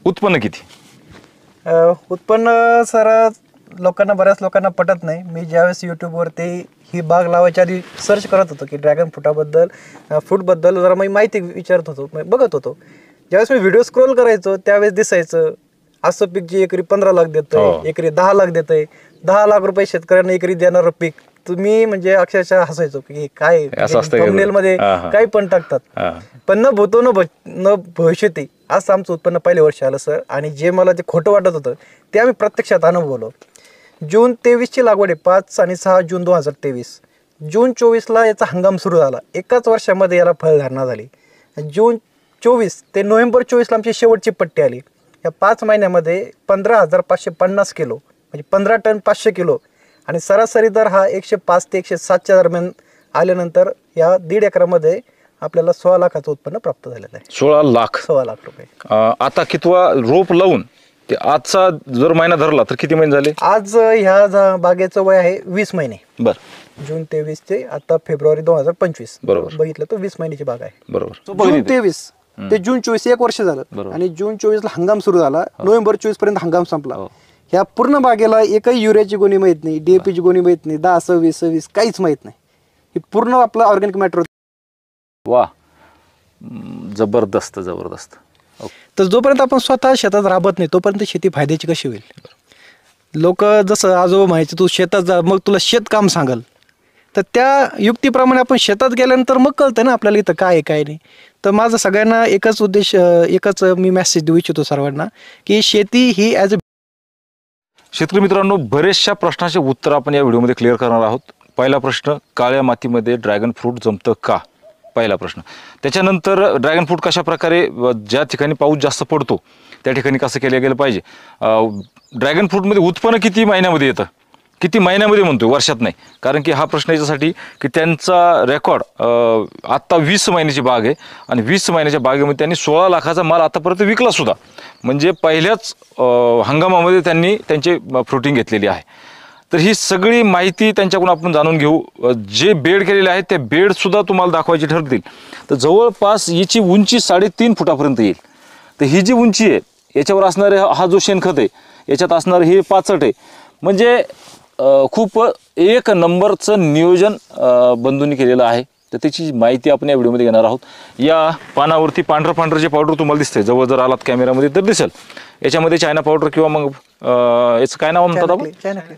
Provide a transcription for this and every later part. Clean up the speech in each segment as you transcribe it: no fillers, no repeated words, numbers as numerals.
उत्पन्न किती? उत्पन्न सर बऱ्याच लोकांना पटत नाही. मी ज्यावेळेस यूट्यूबवरती ही बाग लावायच्या आधी सर्च करत होतो की ड्रॅगन फ्रूटबद्दल जरा मी माहिती विचारत होतो, बघत होतो. ज्यावेळेस मी व्हिडिओ स्क्रोल करायचो त्यावेळेस दिसायचं असं पीक जे एकरी 15 लाख देतंय, एकरी 10 लाख देतंय, 10 लाख रुपये शेतकऱ्यांना एकरी देणारं पीक. तुम्ही म्हणजे अक्षरशः हसायचो की काय थंबनेल मध्ये काही पण टाकतात, पण न भूतो न भविष्यती असं आमचं उत्पन्न पहिल्या वर्षी आलं सर. आणि जे मला ते खोटं वाटत होतं ते आम्ही प्रत्यक्षात अनुभवलं. जून 23ची लागवड आहे, 5 आणि 6 जून 2023. जून 24ला याचा हंगाम सुरू झाला. एकाच वर्षामध्ये याला फळधारणा झाली. जून 24 ते नोव्हेंबर 24ला आमची शेवटची पट्टी आली. या 5 महिन्यामध्ये 15,550 किलो म्हणजे 15 टन 500 किलो आणि सरासरी दर हा 105 ते 107च्या दरम्यान आल्यानंतर या 1.5 एकरामध्ये आपल्याला 16 लाखाचं उत्पन्न प्राप्त झालेलं आहे. 16 लाख रुपये. आता कितवा रोप लावून ते आजचा जर महिना धरला तर किती महिने झाले? आज ह्या बागेचं वय आहे 20 महिने. बरं. जून 23 ते आता फेब्रुवारी 2025 बरोबर बघितलं तर 20 महिन्याची बाग आहे. बरोबर. जून 23 ते जून 24 एक वर्ष झालं आणि जून 24ला हंगाम सुरू झाला. नोव्हेंबर 24 पर्यंत हंगाम संपला. ह्या पूर्ण बागेला एकही युरियाची गोणी माहित नाही, डीएपीची गोणी माहित नाही, 10, 26 काहीच माहित नाही. ही पूर्ण आपलं ऑर्गॅनिक मॅटर. वा, जबरदस्त. तर जोपर्यंत आपण स्वतः शेतात राबत नाही तोपर्यंत शेती फायद्याची कशी होईल? लोक जसं आजोबा म्हणायचे तू शेतात जा मग तुला शेतकाम सांगल, तर त्या युक्तीप्रमाणे आपण शेतात गेल्यानंतर मग कळतं ना आपल्याला इथं काय आहे काय नाही. तर माझं सगळ्यांना एकच मी मेसेज देऊ इच्छितो सर्वांना की शेती ही ॲज अ शेतकरी मित्रांनो, बरेचशा प्रश्नाचे उत्तर आपण या व्हिडिओमध्ये क्लिअर करणार आहोत. पहिला प्रश्न, काळ्या मातीमध्ये ड्रॅगन फ्रूट जमतं का? पहिला प्रश्न. त्याच्यानंतर ड्रॅगन फ्रूट कशा प्रकारे ज्या ठिकाणी पाऊस जास्त पडतो त्या ठिकाणी कसं केलं गेलं पाहिजे. ड्रॅगन फ्रूटमध्ये उत्पन्न किती महिन्यामध्ये येतं? किती महिन्यामध्ये म्हणतोय, वर्षात नाही. कारण की हा प्रश्न याच्यासाठी की त्यांचा रेकॉर्ड आत्ता 20 महिन्याची बाग आहे आणि 20 महिन्याच्या बागेमध्ये त्यांनी 16 लाखाचा माल आतापर्यंत विकला सुद्धा. म्हणजे पहिल्याच हंगामामध्ये त्यांनी त्यांची फ्रुटिंग घेतलेली आहे. तर ही सगळी माहिती त्यांच्याकडून आपण जाणून घेऊ. जे बेड केलेले आहेत ते बेडसुद्धा तुम्हाला दाखवायची ठरतील. तर जवळपास हिची उंची 3.5 फुटापर्यंत येईल. तर ही जी उंची आहे याच्यावर असणारे हा जो शेणखत आहे याच्यात असणारं हे पाचट आहे. म्हणजे खूप एक नंबरचं नियोजन बंधूंनी केलेलं आहे. तर त्याची माहिती आपण या व्हिडिओमध्ये घेणार आहोत. या पानावरती पांढरं जे पावडर तुम्हाला दिसतंय, जवळ जर आलात कॅमेरामध्ये तर दिसेल. याच्यामध्ये चायना पावडर किंवा मग याचं काय नाव म्हणतात आपण?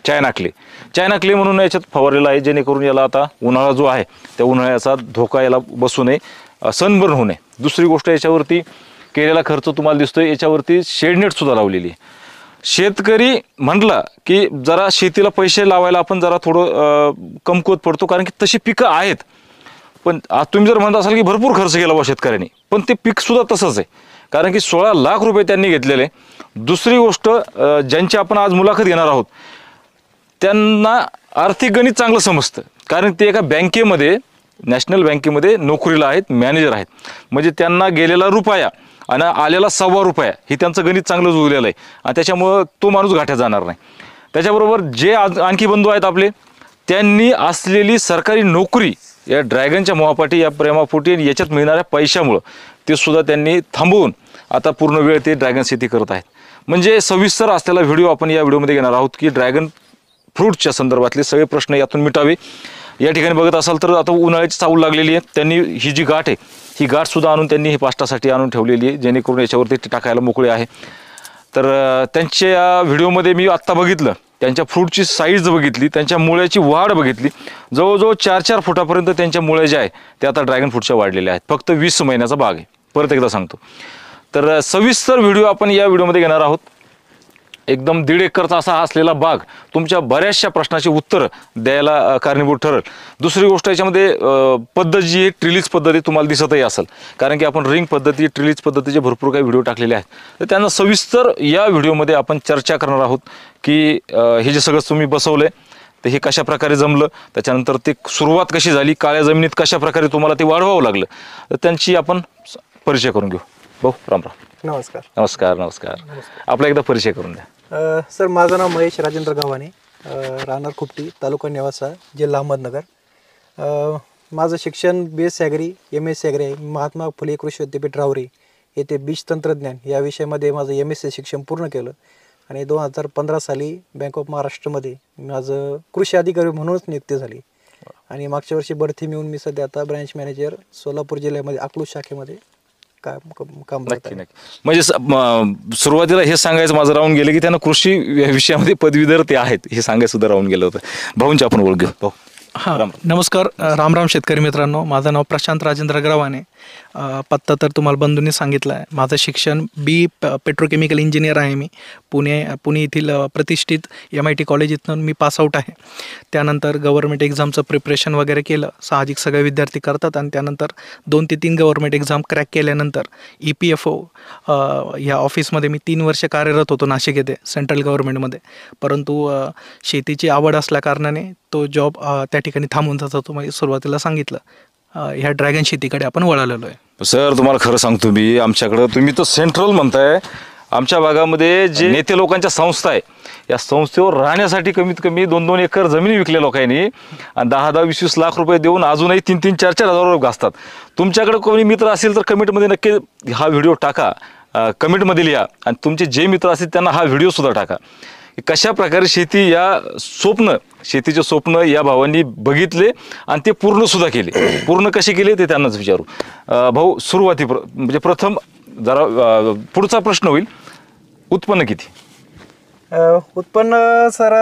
चायना क्ले म्हणून याच्यात फवारलेलं आहे, जेणेकरून याला आता उन्हाळा जो आहे त्या उन्हाळ्याचा धोका याला बसू नये, सनबर्न होऊ नये. दुसरी गोष्ट, याच्यावरती केलेला खर्च तुम्हाला दिसतोय. याच्यावरती शेडनेट सुद्धा लावलेली आहे. शेतकरी म्हटला की जरा शेतीला पैसे लावायला आपण जरा थोडं कमकुवत पडतो, कारण की तशी पिकं आहेत. पण तुम्ही जर म्हणत असाल की भरपूर खर्च केला बा शेतकऱ्यांनी, पण ते पीक सुद्धा तसंच आहे. कारण की 16 लाख रुपये त्यांनी घेतलेले. दुसरी गोष्ट, ज्यांची आपण आज मुलाखत घेणार आहोत त्यांना आर्थिक गणित चांगलं समजतं. कारण ते एका बँकेमध्ये, नॅशनल बँकेमध्ये नोकरीला आहेत, मॅनेजर आहेत. म्हणजे त्यांना गेलेला रुपया आणि आलेला ₹1.25 ही त्यांचं गणित चांगलं जुळलेलं आहे आणि त्याच्यामुळं तो माणूस गाठ्यात जाणार नाही. त्याच्याबरोबर जे आणखी बंधू आहेत आपले, त्यांनी असलेली सरकारी नोकरी या ड्रॅगनच्या मोहापाठी, या प्रेमापोटी याच्यात मिळणाऱ्या पैशामुळं ते सुद्धा त्यांनी थांबवून आता पूर्ण वेळ ते ड्रॅगन शेती करत आहेत. म्हणजे सविस्तर असलेला व्हिडिओ आपण या व्हिडिओमध्ये घेणार आहोत की ड्रॅगन फ्रूटच्या संदर्भातले सगळे प्रश्न यातून मिटावे. या ठिकाणी बघत असाल तर आता उन्हाळ्याची चाहूल लागलेली आहे. त्यांनी ही जी गाठ आहे ही गाठसुद्धा आणून त्यांनी ही पाष्टासाठी आणून ठेवलेली आहे, जेणेकरून याच्यावरती ते टाकायला मोकळे आहे. तर त्यांच्या व्हिडिओमध्ये मी आत्ता बघितलं, त्यांच्या फ्रूटची साईज बघितली, त्यांच्या मुळ्याची वाढ बघितली. जवळजवळ 4-4 फुटापर्यंत त्यांच्या मुळे जे आहे ते आता ड्रॅगन फ्रूटच्या वाढलेल्या आहेत. फक्त 20 महिन्याचा बाग आहे, परत एकदा सांगतो. तर सविस्तर व्हिडिओ आपण या व्हिडिओमध्ये घेणार आहोत. एकदम 1.5 एकरचा असा असलेला बाग तुमच्या बऱ्याचशा प्रश्नाची उत्तर द्यायला कारणीभूत ठरेल. दुसरी गोष्ट, याच्यामध्ये पद्धत जी आहे ट्रिलीज पद्धती तुम्हाला दिसतही असेल, कारण की आपण रिंग पद्धती, ट्रिलीज पद्धतीचे भरपूर काही व्हिडिओ टाकलेले आहेत. तर त्यांना सविस्तर या व्हिडिओमध्ये आपण चर्चा करणार आहोत की हे जे सगळं तुम्ही बसवलंय तर हे कशा प्रकारे जमलं, त्याच्यानंतर ते सुरुवात कशी झाली, काळ्या जमिनीत कशा प्रकारे तुम्हाला ते वाढवावं लागलं, तर त्यांची आपण परिचय करून घेऊ. भाऊ राम राम. नमस्कार. नमस्कार. नमस्कार. आपला एकदा परिचय करून द्या. सर, माझं नाव महेश राजेंद्र गव्हाणे, राहणार खुपटी, तालुका नेवासा, जिल्हा अहमदनगर. माझं शिक्षण BS ॲग्री, MS ॲग्री आहे. महात्मा फुले कृषी विद्यापीठ राहुरी येथे बीज तंत्रज्ञान या विषयामध्ये माझं MSc शिक्षण पूर्ण केलं आणि 2015 साली बँक ऑफ महाराष्ट्रमध्ये माझं कृषी अधिकारी म्हणूनच नियुक्ती झाली आणि मागच्या वर्षी बढती मिळून मी सध्या आता ब्रँच मॅनेजर सोलापूर जिल्ह्यामध्ये अकलूज शाखेमध्ये काम करत नक्की आहे. नक्की. म्हणजे सुरुवातीला हे सांगायचं माझं राहून गेलं की त्यांना कृषी विषयामध्ये पदवीधर ते आहेत हे सांगायचं सुद्धा राहून गेलं होतं. भाऊंची आपण ओळख घेऊ. भाऊ हां नमस्कार. राम शेतकरी मित्रांनो, माझं नाव प्रशांत राजेंद्र ग्रवाने. पत्ता तर तुम्हाला बंधूंनी सांगितलं आहे. माझं शिक्षण पेट्रोकेमिकल इंजिनियर आहे. मी पुणे येथील प्रतिष्ठित MIT कॉलेज इथून मी पासआउट आहे. त्यानंतर गव्हर्नमेंट एक्झामचं प्रिपरेशन वगैरे केलं, साहजिक सगळे विद्यार्थी करतात. आणि त्यानंतर 2 ते 3 गव्हर्नमेंट एक्झाम क्रॅक केल्यानंतर EPFO या ऑफिसमध्ये मी 3 वर्ष कार्यरत होतो नाशिक येथे सेंट्रल गव्हर्नमेंटमध्ये. परंतु शेतीची आवड असल्याकारणाने तो जॉब त्या ठिकाणी थांबून जात होतो. म्हणजे सुरुवातीला सांगितलं ह्या ड्रॅगन शेतीकडे आपण वळालेलो आहे. सर तुम्हाला खरं सांगतो मी, आमच्याकडं तुम्ही तर सेंट्रल म्हणताय, आमच्या भागामध्ये जे नेते लोकांच्या संस्था आहे या संस्थेवर राहण्यासाठी कमीत कमी 2-2 एकर जमीन विकल्या लोकांनी आणि 10-10, 20-20 लाख रुपये देऊन अजूनही 3-3, 4-4 हजार रुपये घासतात. तुमच्याकडे कोणी मित्र असेल तर कमेंटमध्ये नक्की हा व्हिडिओ टाका, कमेंटमध्ये लिहा आणि तुमचे जे मित्र असतील त्यांना हा व्हिडिओ सुद्धा टाका. कशा प्रकारे शेती या शेतीचे स्वप्न या भावांनी बघितले आणि ते पूर्ण सुद्धा केले. पूर्ण कसे केले ते त्यांनाच विचारू. भाऊ म्हणजे प्रथम जरा पुढचा प्रश्न होईल, उत्पन्न किती? उत्पन्न सर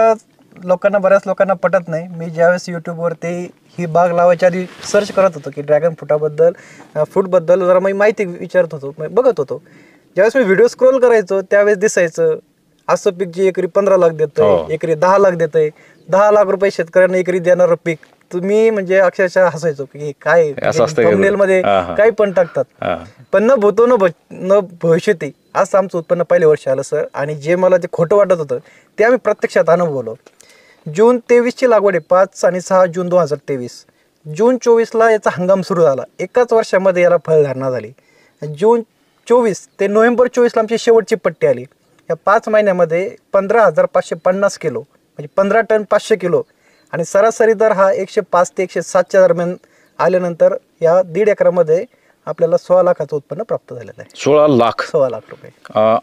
बऱ्याच लोकांना पटत नाही. मी ज्यावेळेस यूट्यूबवरती ही बाग लावायच्या आधी सर्च करत होतो की ड्रॅगन फ्रूटबद्दल जरा मी माहिती विचारत होतो, बघत होतो. ज्यावेळेस मी व्हिडिओ स्क्रोल करायचो त्यावेळेस दिसायचं असं पीक जे एकरी 15 लाख देतंय, एकरी 10 लाख देतंय, 10 लाख रुपये शेतकऱ्यांना एकरी देणारं पीक. तुम्ही म्हणजे अक्षरशः हसायचो की काय थंबनेल मध्ये काही पण टाकतात, पण न भूतो न भविष्यती असं आमचं उत्पन्न पहिल्या वर्षी आलं सर. आणि जे मला ते खोटं वाटत होतं ते आम्ही प्रत्यक्षात अनुभवलो. जून 23ची लागवड आहे, 5 आणि 6 जून 2023. जून 24ला याचा हंगाम सुरू झाला. एकाच वर्षामध्ये याला फळधारणा झाली. जून 24 ते नोव्हेंबर 24ला आमची शेवटची पट्टी आली. या 5 महिन्यामध्ये 15,550 किलो म्हणजे 15 टन 500 किलो आणि सरासरी दर हा 105 ते 107च्या दरम्यान आल्यानंतर या 1.5 एकरामध्ये आपल्याला 16 लाखाचं उत्पन्न प्राप्त झालेलं आहे. 16 लाख रुपये.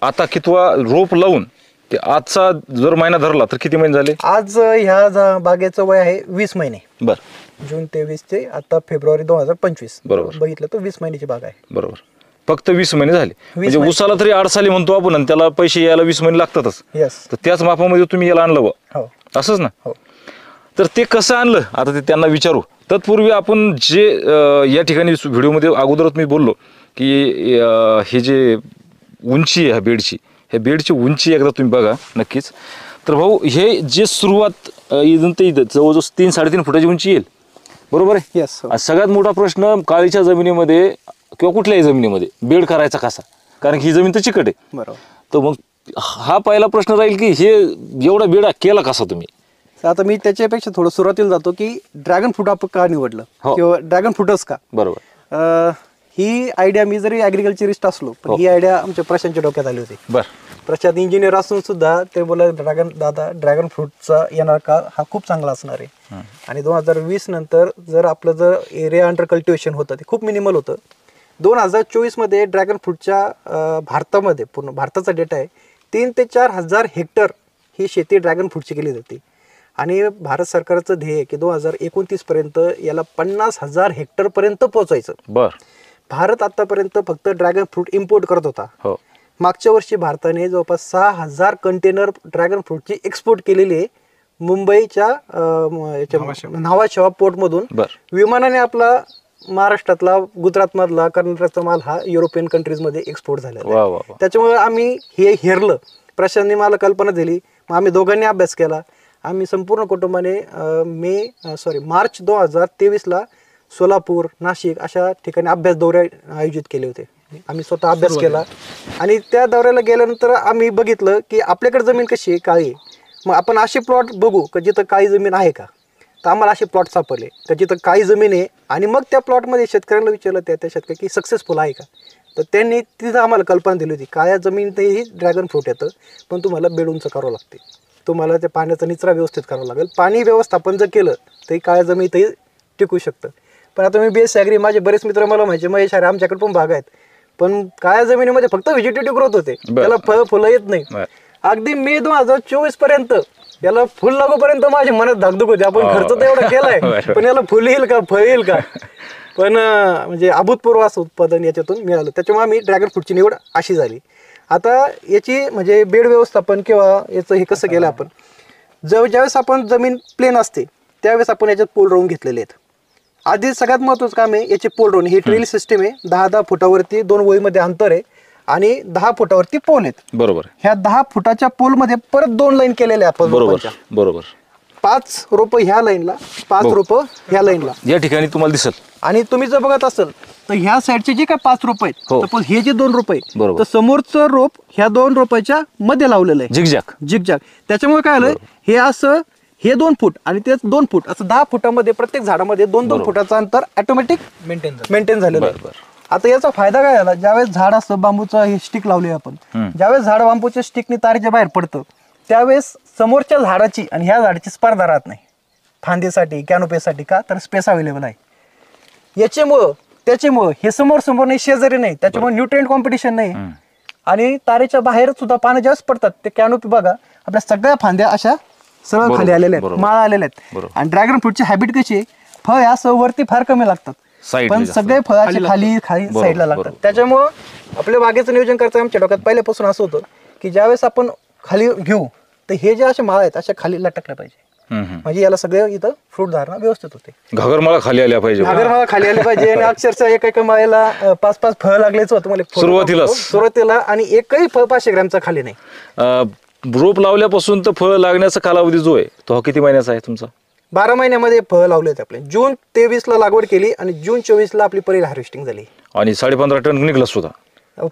आता कितवा रोप लावून ते आजचा जर महिना धरला तर किती महिने झाले? आज ह्या बागेचं वय आहे 20 महिने. बरं. जून 23 ते आता फेब्रुवारी 2025 बरोबर बघितलं तर 20 महिन्याची बाग आहे. बरोबर. फक्त 20 महिने झाले म्हणजे उसाला तरी 8 साली म्हणतो आपण आणि त्याला पैसे यायला 20 महिने लागतातच. तर त्याच मापामध्ये तुम्ही याला आणलं हो असंच ना? हो. तर ते कसं आणलं आता ते त्यांना विचारू. तत्पूर्वी आपण जे या ठिकाणी व्हिडिओमध्ये अगोदरच मी बोललो की हे जे उंची आहे ह्या बेडची उंची एकदा तुम्ही बघा नक्कीच. तर भाऊ हे जे सुरुवात इथून ते इथं जवळजवळ 3-3.5 फुटाची उंची येईल, बरोबर आहे? यस. सगळ्यात मोठा प्रश्न काळीच्या जमिनीमध्ये किंवा कुठल्याही जमिनीमध्ये बेड करायचा कसा, कारण की ही जमीन तर चिकट आहे. बरोबर. तर मग हा पहिला प्रश्न राहील की हे एवढा बेड केला कसा तुम्ही? आता मी त्याच्यापेक्षा थोडं सुरुवातीला जातो की ड्रॅगन फ्रूट आपण का निवडलं किंवा ड्रॅगन फ्रूटच का. बरोबर. ही आयडिया मी जरी ॲग्रिकल्चरिस्ट असलो पण ही आयडिया आमच्या प्रशांतच्या डोक्यात आली होती. प्रशांत इंजिनियर असून सुद्धा ते बोला ड्रॅगन फ्रूटचा येणार काळ हा खूप चांगला असणार आहे. आणि 2020 नंतर जर एरिया अंडर कल्टिवेशन होतं ते खूप मिनिमल होतं. 2024 मध्ये ड्रॅगन फ्रूटच्या भारतामध्ये पूर्ण भारताचा डेटा आहे 3 ते 4 हजार हेक्टर ही शेती ड्रॅगन फ्रूटची केली जाते. आणि भारत सरकारचं ध्येय आहे की 2029 पर्यंत याला 50,000 हेक्टर पर्यंत पोहोचायचं. भारत आतापर्यंत फक्त ड्रॅगन फ्रूट इम्पोर्ट करत होता. मागच्या वर्षी भारताने जवळपास 6,000 कंटेनर ड्रॅगन फ्रूटची एक्सपोर्ट केलेली आहे मुंबईच्या न्हावाशेवा पोर्टमधून. विमानाने आपला महाराष्ट्रातला, गुजरातमधला, कर्नाटकचा माल हा युरोपियन कंट्रीजमध्ये एक्सपोर्ट झालेला. त्याच्यामुळे आम्ही हे हेरलं. प्रशांतने मला कल्पना दिली, मग आम्ही दोघांनी अभ्यास केला. आम्ही संपूर्ण कुटुंबाने मार्च 2023ला सोलापूर, नाशिक अशा ठिकाणी अभ्यास दौरे आयोजित केले होते. आम्ही स्वतः अभ्यास केला आणि त्या दौऱ्याला गेल्यानंतर आम्ही बघितलं की आपल्याकडे जमीन कशी आहे, काळी आहे. मग आपण असे प्लॉट बघू का जिथं काळी जमीन आहे का. तर आम्हाला असे प्लॉट सापडले तर जिथं काळी जमीन आहे. आणि मग त्या प्लॉटमध्ये शेतकऱ्यांना विचारलं त्या शेतकरी की सक्सेसफुल आहे का. तर त्यांनी तिथं आम्हाला कल्पना दिली होती काळ्या जमिनीतही ड्रॅगन फ्रूट येतं, पण तुम्हाला बेड उंच करावं लागते, तुम्हाला त्या पाण्याचा निचरा व्यवस्थित करावा लागेल. पाणी व्यवस्थापन जर केलं तरी काळ्या जमिनीतही टिकू शकतं. पण आता मी BSc ॲग्री, माझे बरेच मित्र मला माहिती महेश अरे आमच्याकडे पण बाग आहेत, पण काळ्या जमिनीमध्ये फक्त व्हेजिटेटिव्ह ग्रोथ होते, त्याला फुलं येत नाही. अगदी मे 2024 पर्यंत याला फुल लागोपर्यंत माझ्या मनात धाकधूक होती, आपण खर्च तर एवढा केलाय पण याला फुल येईल का, फळ येईल का. पण म्हणजे अभूतपूर्व असं उत्पादन याच्यातून मिळालं, त्याच्यामुळे आम्ही ड्रॅगन फ्रूटची निवड अशी झाली. आता याची म्हणजे बेड व्यवस्थापन किंवा याचं हे कसं केलं आपण, ज्यावेळेस आपण जमीन प्लेन असते त्यावेळेस आपण याच्यात पोल रोवून घेतलेले आहेत. आधी सगळ्यात महत्त्वाचं काम आहे याचे पोल रोवून. ही ड्रिल सिस्टीम आहे, 10-10 फुटावरती 2 वळीमध्ये अंतर आहे आणि 10 फुटावरती पोल आहेत. बरोबर. ह्या 10 फुटाच्या पोलमध्ये परत 2 लाईन केलेल्या आपण. बरोबर बरोबर. 5 रोपं ह्या लाईनला, 5 रोपं ह्या लाईनला या ठिकाणी तुम्हाला दिसेल. आणि तुम्ही जर बघत असाल तर ह्या साईडचे जे काय 5 रोप आहेत, सपोज हे जे 2 रोप आहे बरोबर. तर समोरचं रोप ह्या 2 रोपाच्या मध्ये लावलेलं आहे झिगझॅग. त्याच्यामुळे काय आलं, हे असं हे 2 फूट आणि ते 2 फूट असं 10 फुटामध्ये प्रत्येक झाडामध्ये 2-2 फुटाचं अंतर ऑटोमॅटिक मेंटेन झालेलं आहे. आता याचा फायदा काय झाला, ज्यावेळेस झाड असं बांबूचं हे स्टिक लावले आपण, ज्यावेळेस झाड बांबूच्या स्टिकने तारेच्या बाहेर पडतं त्यावेळेस समोरच्या झाडाची आणि ह्या झाडाची स्पर्धा राहत नाही फांदीसाठी, कॅनोपीसाठी. का तर स्पेस अवेलेबल आहे. त्याच्यामुळं हे समोर नाही, शेजारी नाही, त्याच्यामुळे न्यूट्रिएंट कॉम्पिटिशन नाही. आणि तारेच्या बाहेर सुद्धा पानं जास्त पडतात. ते कॅनोपी बघा आपल्या सगळ्या फांद्या अशा सरळ खाली आलेल्या आहेत, माळा आलेल्या आहेत. आणि ड्रॅगन फ्रूटची हॅबिट कशी आहे, फळ असं वरती फार कमी लागतात पण सगळे फळाचे खाली साईडला लागतात. त्याच्यामुळं आपल्या बागेचं नियोजन करता आमच्या डोक्यात पहिल्यापासून असं होतं की ज्यावेळेस आपण खाली घेऊ तर हे जे असे माळा आहेत अशा खाली लटकल्या पाहिजे, म्हणजे याला सगळं इथं फ्रूट धारणा व्यवस्थित होते. घागरमाळा खाली आल्या पाहिजे, घागरमाळा खाली आली पाहिजे. आणि अक्षरशः एका माळ्याला 5-5 फळ लागलेच होतं मला सुरुवातीला. आणि एकही फळ 500 ग्रॅमचा खाली नाही. रोप लावल्यापासून तर फळ लागण्याचा कालावधी जो आहे तो किती महिन्याचा आहे तुमचा? 12 महिन्यामध्ये फळ लावले होते आपले. जून 23 लागवड केली आणि जून 24 आपली पहिली हार्वेस्टिंग झाली आणि 15.5 टन निघलं सुद्धा.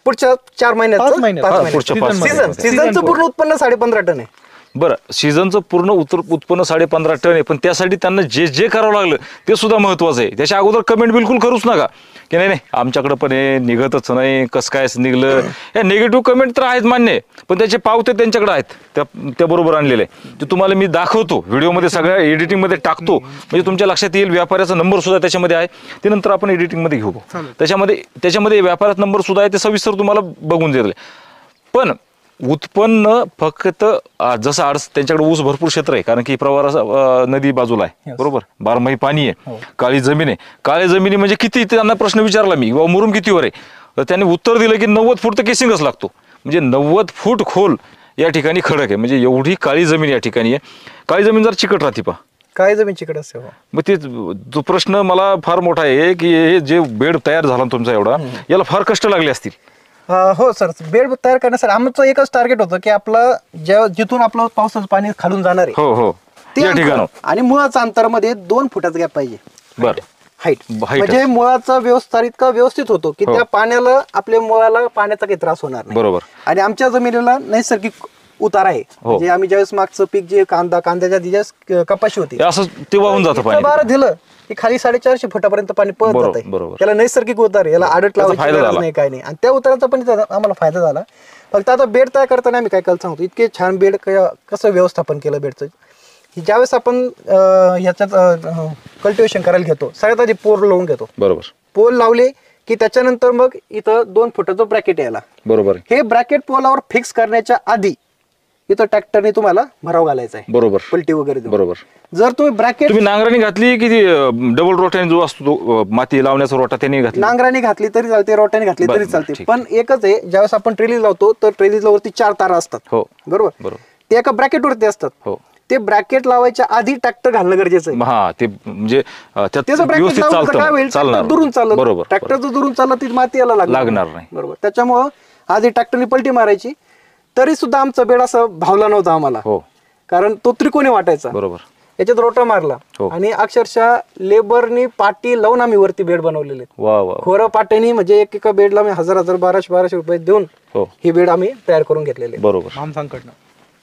पुढच्या 4 महिन्यात सीझनचं पूर्ण उत्पन्न 15.5 टन आहे. बरं, सीझनचं पूर्ण उत्पन्न 15.5 टन आहे, पण त्यासाठी त्यांना जे करावं लागलं ते सुद्धा महत्वाचं आहे. त्याच्या अगोदर कमेंट बिलकुल करूच नका की नाही आमच्याकडे पण हे निघतच नाही, कसं काय निघलं. या निगेटिव्ह कमेंट तर आहेत मान्य, पण त्याचे पावते त्यांच्याकडे आहेत, त्या बरोबर आणलेले ते तुम्हाला मी दाखवतो व्हिडिओमध्ये, सगळ्या एडिटिंगमध्ये टाकतो, म्हणजे तुमच्या लक्षात येईल. व्यापाऱ्याचा नंबर सुद्धा त्याच्यामध्ये आहे, ते नंतर आपण एडिटिंगमध्ये घेऊ. त्याच्यामध्ये व्यापाऱ्याचा नंबर सुद्धा आहे, ते सविस्तर तुम्हाला बघून देईल. पण उत्पन्न फक्त जसं त्यांच्याकडे ऊस भरपूर क्षेत्र आहे, कारण की प्रवारा नदी बाजूला आहे, बरोबर, 12 पाणी आहे, काळी जमीन आहे. काळी जमिनी म्हणजे किती, त्यांना प्रश्न विचारला मी, मुरुम कितीवर आहे, तर त्यांनी उत्तर दिलं की 90 फूट तर केसिंगच लागतो, म्हणजे 90 फूट खोल या ठिकाणी खडक आहे, म्हणजे एवढी काळी जमीन या ठिकाणी आहे. काळी जमीन जर चिकट राहते पहा, काळी जमीन चिकट असते. मग ते जो प्रश्न मला फार मोठा आहे की हे जे बेड तयार झाला तुमचा एवढा, याला फार कष्ट लागले असतील. हो सर, बेड तयार करण्यासाठी आमचं एकच टार्गेट होतं की आपलं जिथून आपलं पावसाचं पाणी खालून जाणार आहे हो ते ठिकाण आणि मुळाच्या अंतरामध्ये 2 फुटाचा गॅप पाहिजे. बरं, हाईट म्हणजे मुळाचा विस्तार इतका व्यवस्थित होतो की त्या पाण्याला, आपल्या मुळाला पाण्याचा काही त्रास होणार नाही. बरोबर. आणि आमच्या जमिनीला नैसर्गिक उतार आहे, म्हणजे आम्ही ज्यावेळेस मागचं पीक जे कांद्याच्या ज्यावेळेस कपाशी होती असं ते वाहून जातं पाणी, बारा दिलं की खाली 450 फुटापर्यंत पाणी पळत जाते. त्याला नैसर्गिक उतार, याला आडट लावायची गरज नाही, काय नाही. आणि त्या उताराचा पण आम्हाला फायदा झाला. फक्त आता बेड तयार करताना आम्ही काय करायला सांगतो, इतके छान बेड कसं व्यवस्थापन केलं बेडचं. ज्यावेळेस आपण ह्याच्यात कल्टिवेशन करायला घेतो, सगळ्यात आधी पोल लावून घेतो. बरोबर. पोल लावले की त्याच्यानंतर मग इथं 2 फुटाचं ब्रॅकेट यायला. बरोबर. हे ब्रॅकेट पोलावर फिक्स करण्याच्या आधी इथं ट्रॅक्टरने तुम्हाला भराव घालायचा आहे. बरोबर. पलटी वगैरे. बरोबर. जर तुम्ही ब्रॅकेट नांगराने घातली की डबल रोट्याने जो असतो तो माती लावण्याचा रोटा त्याने घातली, नांगराने घातली तरी चालते, रोट्याने घातली तरी चालते. पण एकच आहे, ज्यावेळेस आपण ट्रेलिज लावतो तर ट्रेलिजला वरती 4 तारा असतात. हो, बरोबर. ते एका ब्रॅकेट वरती असतात. हो, ते ब्रॅकेट लावायच्या आधी ट्रॅक्टर घालणं गरजेचं आहे. हा, ते म्हणजे दुरून चाललं. बरोबर. ट्रॅक्टर जर दुरून चाललं ती माती याला लागणार नाही. बरोबर. त्याच्यामुळं आधी ट्रॅक्टरने पलटी मारायची, तरी सुद्धा आमचा बेड असा भावला नव्हता आम्हाला. हो, कारण तो त्रिकोणी वाटायचा. बरोबर. याच्यात रोटा मारला आणि अक्षरशः लेबरनी पाटी लावून आम्ही वरती बेड बनवलेले. खोरं पाट्यानी, म्हणजे एका बेडला आम्ही 1000 1200 रुपये देऊन हे बेड आम्ही तयार करून घेतलेले. बरोबर.